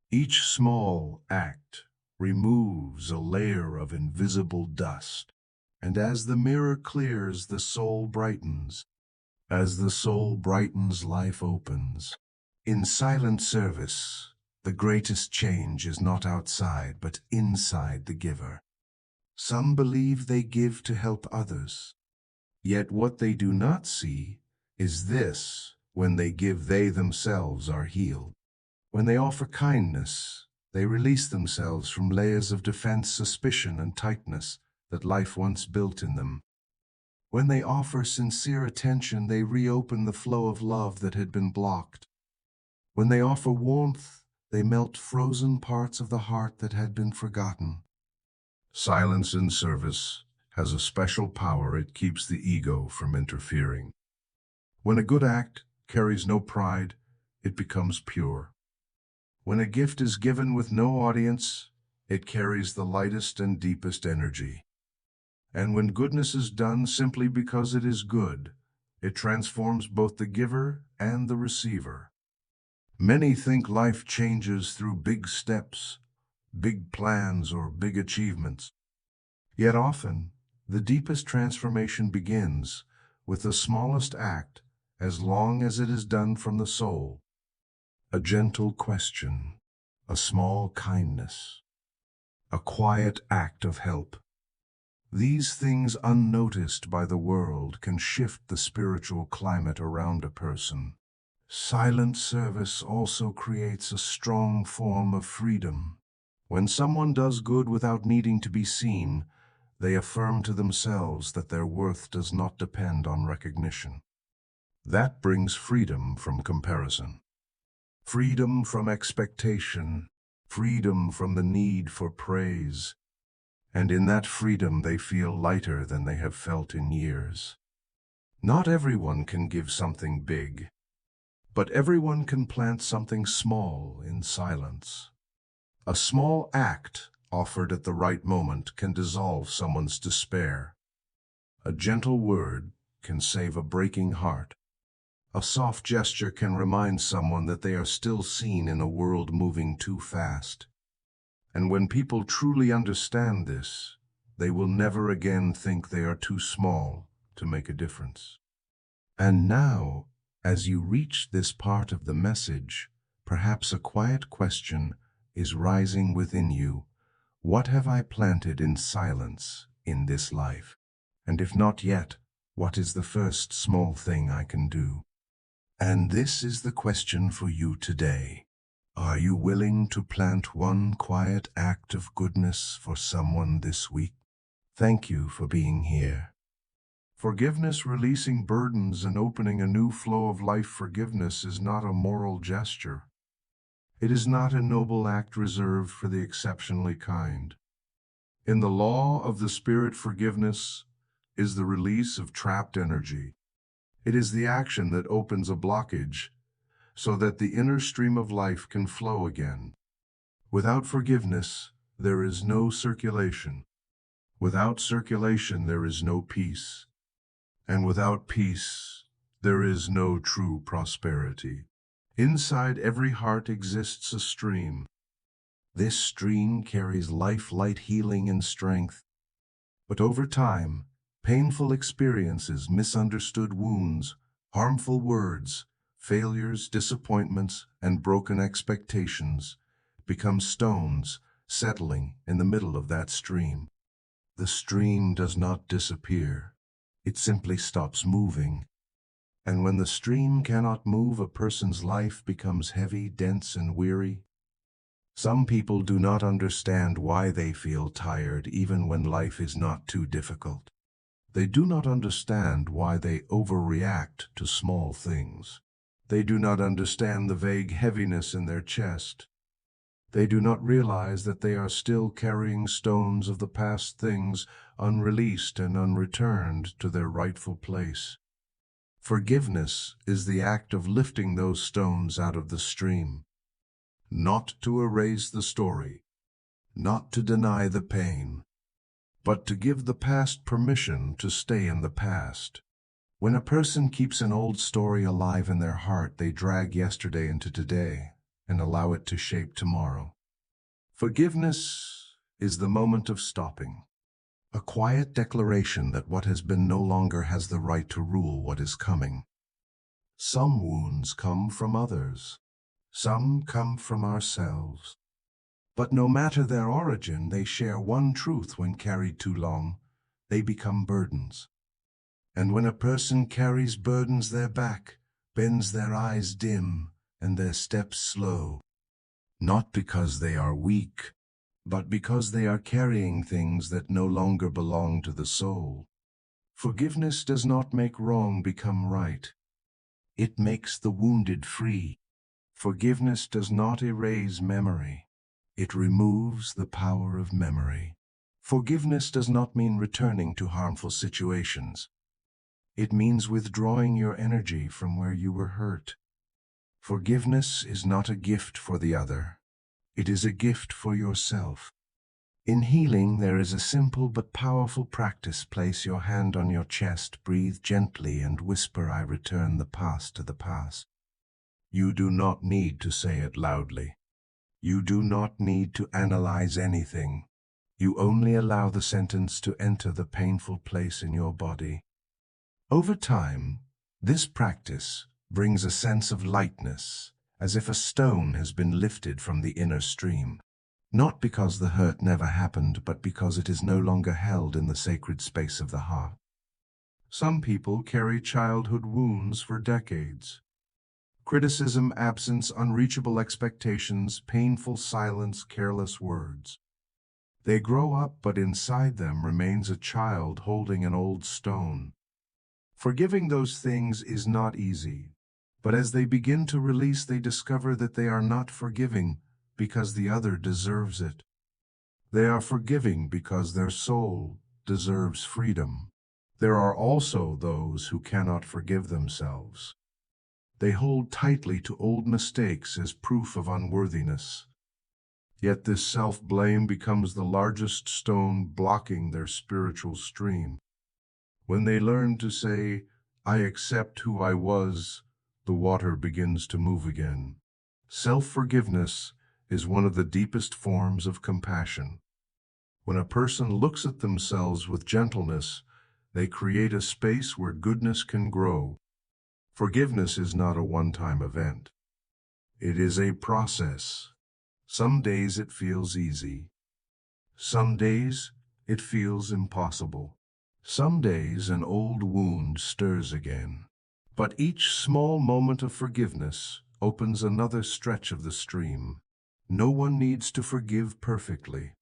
Each small act removes a layer of invisible dust, and as the mirror clears, the soul brightens. As the soul brightens, life opens. In silent service, the greatest change is not outside, but inside the giver. Some believe they give to help others. Yet what they do not see is this: when they give, they themselves are healed. When they offer kindness, they release themselves from layers of defense, suspicion, and tightness that life once built in them. When they offer sincere attention, they reopen the flow of love that had been blocked. When they offer warmth, they melt frozen parts of the heart that had been forgotten. Silence in service has a special power. It keeps the ego from interfering. When a good act carries no pride, it becomes pure. When a gift is given with no audience, it carries the lightest and deepest energy. And when goodness is done simply because it is good, it transforms both the giver and the receiver. Many think life changes through big steps, big plans, or big achievements. Yet often, the deepest transformation begins with the smallest act, as long as it is done from the soul. A gentle question, a small kindness, a quiet act of help. These things, unnoticed by the world, can shift the spiritual climate around a person. Silent service also creates a strong form of freedom. When someone does good without needing to be seen, they affirm to themselves that their worth does not depend on recognition. That brings freedom from comparison, freedom from expectation, freedom from the need for praise. And in that freedom they feel lighter than they have felt in years. Not everyone can give something big, but everyone can plant something small in silence. A small act offered at the right moment can dissolve someone's despair. A gentle word can save a breaking heart. A soft gesture can remind someone that they are still seen in a world moving too fast. And when people truly understand this, they will never again think they are too small to make a difference. And now, as you reach this part of the message, perhaps a quiet question is rising within you. What have I planted in silence in this life? And if not yet, what is the first small thing I can do? And this is the question for you today. Are you willing to plant one quiet act of goodness for someone this week? Thank you for being here. Forgiveness, releasing burdens and opening a new flow of life. Forgiveness is not a moral gesture. It is not a noble act reserved for the exceptionally kind. In the law of the Spirit, forgiveness is the release of trapped energy. It is the action that opens a blockage so that the inner stream of life can flow again. Without forgiveness, there is no circulation. Without circulation, there is no peace. And without peace, there is no true prosperity. Inside every heart exists a stream. This stream carries life, light, healing, and strength. But over time, painful experiences, misunderstood wounds, harmful words, failures, disappointments, and broken expectations become stones settling in the middle of that stream. The stream does not disappear. It simply stops moving. And when the stream cannot move, a person's life becomes heavy, dense, and weary. Some people do not understand why they feel tired even when life is not too difficult. They do not understand why they overreact to small things. They do not understand the vague heaviness in their chest. They do not realize that they are still carrying stones of the past, things unreleased and unreturned to their rightful place. Forgiveness is the act of lifting those stones out of the stream. Not to erase the story, not to deny the pain, but to give the past permission to stay in the past. When a person keeps an old story alive in their heart, they drag yesterday into today and allow it to shape tomorrow. Forgiveness is the moment of stopping, a quiet declaration that what has been no longer has the right to rule what is coming. Some wounds come from others. Some come from ourselves. But no matter their origin, they share one truth: when carried too long, they become burdens. And when a person carries burdens, their back bends, their eyes dim, and their steps slow. Not because they are weak, but because they are carrying things that no longer belong to the soul. Forgiveness does not make wrong become right. It makes the wounded free. Forgiveness does not erase memory. It removes the power of memory. Forgiveness does not mean returning to harmful situations. It means withdrawing your energy from where you were hurt. Forgiveness is not a gift for the other. It is a gift for yourself. In healing, there is a simple but powerful practice. Place your hand on your chest, breathe gently, and whisper, "I return the past to the past." You do not need to say it loudly. You do not need to analyze anything. You only allow the sentence to enter the painful place in your body. Over time, this practice brings a sense of lightness, as if a stone has been lifted from the inner stream. Not because the hurt never happened, but because it is no longer held in the sacred space of the heart. Some people carry childhood wounds for decades. Criticism, absence, unreachable expectations, painful silence, careless words. They grow up, but inside them remains a child holding an old stone. Forgiving those things is not easy, but as they begin to release, they discover that they are not forgiving because the other deserves it. They are forgiving because their soul deserves freedom. There are also those who cannot forgive themselves. They hold tightly to old mistakes as proof of unworthiness. Yet this self-blame becomes the largest stone blocking their spiritual stream. When they learn to say, "I accept who I was," the water begins to move again. Self-forgiveness is one of the deepest forms of compassion. When a person looks at themselves with gentleness, they create a space where goodness can grow. Forgiveness is not a one-time event. It is a process. Some days it feels easy. Some days it feels impossible. Some days an old wound stirs again. But each small moment of forgiveness opens another stretch of the stream. No one needs to forgive perfectly.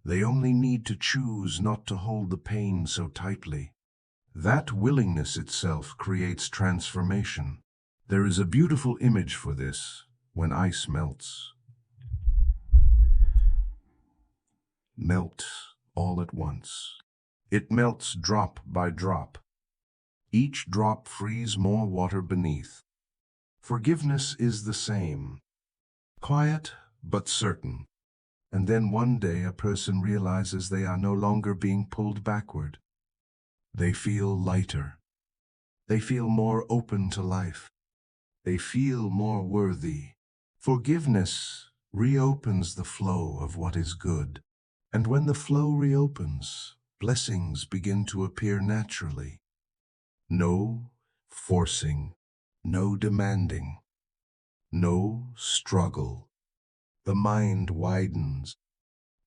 They only need to choose not to hold the pain so tightly. That willingness itself creates transformation. There is a beautiful image for this: when ice melts. Melt all at once. It melts drop by drop. Each drop frees more water beneath. Forgiveness is the same. Quiet but certain. And then one day a person realizes they are no longer being pulled backward. They feel lighter. They feel more open to life. They feel more worthy. Forgiveness reopens the flow of what is good. And when the flow reopens, blessings begin to appear naturally. No forcing, no demanding, no struggle. The mind widens,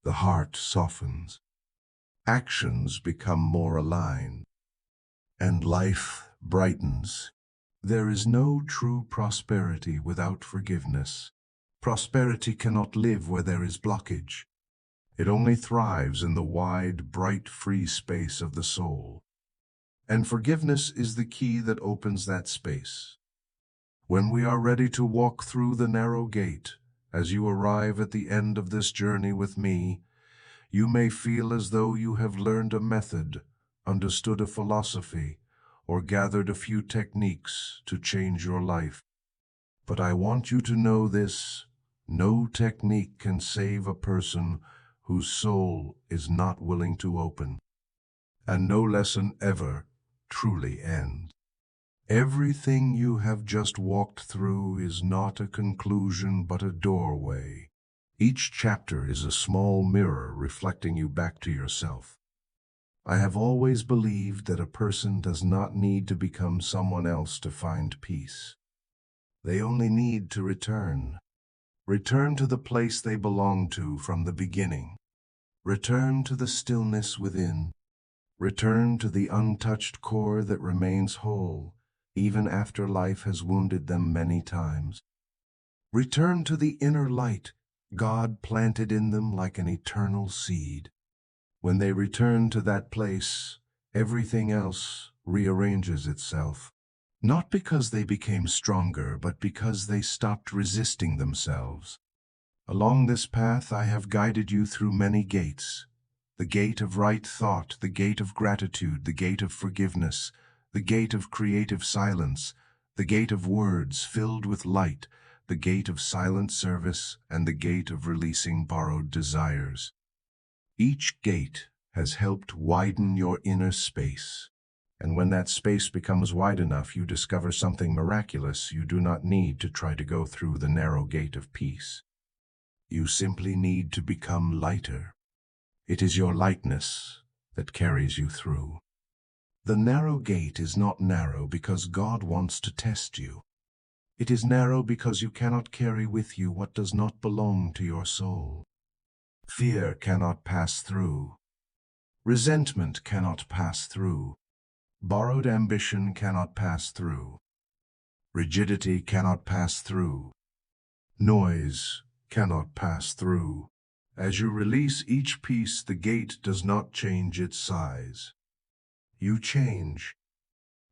the heart softens, actions become more aligned, and life brightens. There is no true prosperity without forgiveness. Prosperity cannot live where there is blockage. It only thrives in the wide, bright, free space of the soul. And forgiveness is the key that opens that space. When we are ready to walk through the narrow gate, as you arrive at the end of this journey with me, you may feel as though you have learned a method, understood a philosophy, or gathered a few techniques to change your life. But I want you to know this: no technique can save a person whose soul is not willing to open. And no lesson ever truly ends. Everything you have just walked through is not a conclusion but a doorway. Each chapter is a small mirror reflecting you back to yourself. I have always believed that a person does not need to become someone else to find peace. They only need to return. Return to the place they belong to from the beginning. Return to the stillness within. Return to the untouched core that remains whole, even after life has wounded them many times. Return to the inner light God planted in them like an eternal seed. When they return to that place, everything else rearranges itself. Not because they became stronger, but because they stopped resisting themselves. Along this path I have guided you through many gates. The gate of right thought, the gate of gratitude, the gate of forgiveness, the gate of creative silence, the gate of words filled with light, the gate of silent service, and the gate of releasing borrowed desires. Each gate has helped widen your inner space. And when that space becomes wide enough, you discover something miraculous. You do not need to try to go through the narrow gate of peace. You simply need to become lighter. It is your lightness that carries you through. The narrow gate is not narrow because God wants to test you. It is narrow because you cannot carry with you what does not belong to your soul. Fear cannot pass through. Resentment cannot pass through. Borrowed ambition cannot pass through. Rigidity cannot pass through. Noise cannot pass through. As you release each piece, the gate does not change its size. You change,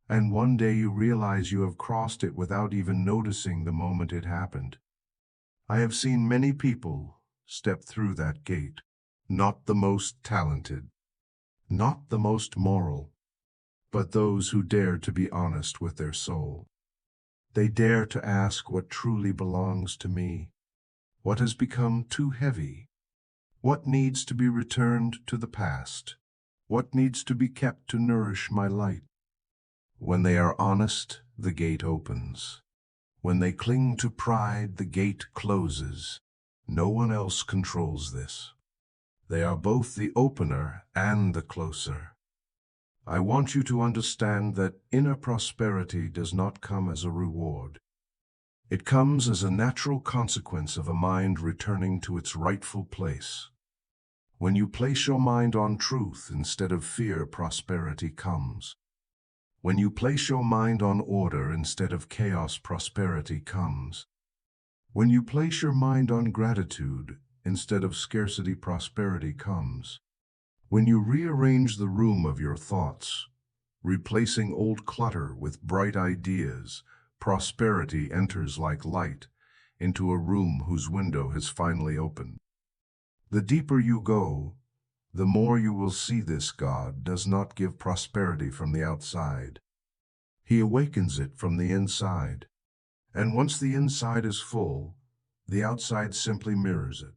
and one day you realize you have crossed it without even noticing the moment it happened. I have seen many people step through that gate, not the most talented, not the most moral, but those who dare to be honest with their soul. They dare to ask what truly belongs to me, what has become too heavy, what needs to be returned to the past, what needs to be kept to nourish my light. When they are honest, the gate opens. When they cling to pride, the gate closes. No one else controls this. They are both the opener and the closer. I want you to understand that inner prosperity does not come as a reward. It comes as a natural consequence of a mind returning to its rightful place. When you place your mind on truth instead of fear, prosperity comes. When you place your mind on order instead of chaos, prosperity comes. When you place your mind on gratitude instead of scarcity, prosperity comes. When you rearrange the room of your thoughts, replacing old clutter with bright ideas, prosperity enters like light into a room whose window has finally opened. The deeper you go, the more you will see this. God does not give prosperity from the outside. He awakens it from the inside. And once the inside is full, the outside simply mirrors it.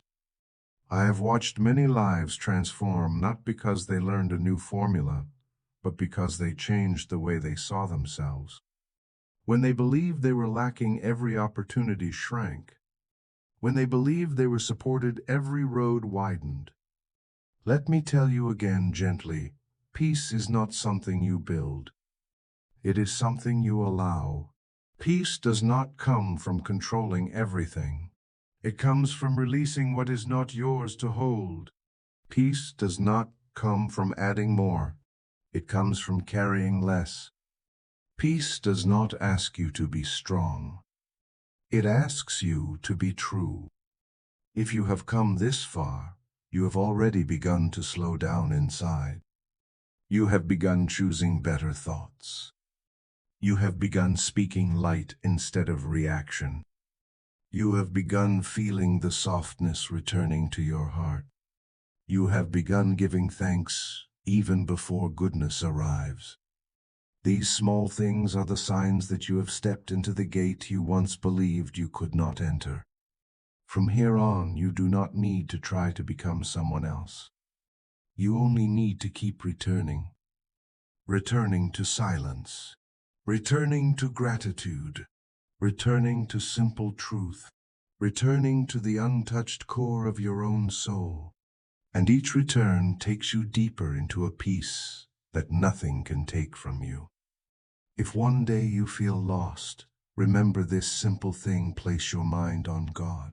I have watched many lives transform not because they learned a new formula, but because they changed the way they saw themselves. When they believed they were lacking, every opportunity shrank. When they believed they were supported, every road widened. Let me tell you again gently, peace is not something you build. It is something you allow. Peace does not come from controlling everything. It comes from releasing what is not yours to hold. Peace does not come from adding more. It comes from carrying less. Peace does not ask you to be strong. It asks you to be true. If you have come this far, you have already begun to slow down inside. You have begun choosing better thoughts. You have begun speaking light instead of reaction. You have begun feeling the softness returning to your heart. You have begun giving thanks even before goodness arrives. These small things are the signs that you have stepped into the gate you once believed you could not enter. From here on, you do not need to try to become someone else. You only need to keep returning. Returning to silence. Returning to gratitude. Returning to simple truth. Returning to the untouched core of your own soul. And each return takes you deeper into a peace that nothing can take from you. If one day you feel lost, remember this simple thing: place your mind on God.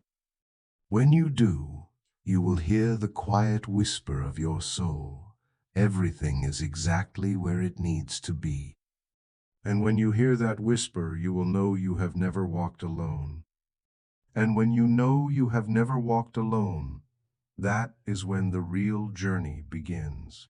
When you do, you will hear the quiet whisper of your soul. Everything is exactly where it needs to be. And when you hear that whisper, you will know you have never walked alone. And when you know you have never walked alone, that is when the real journey begins.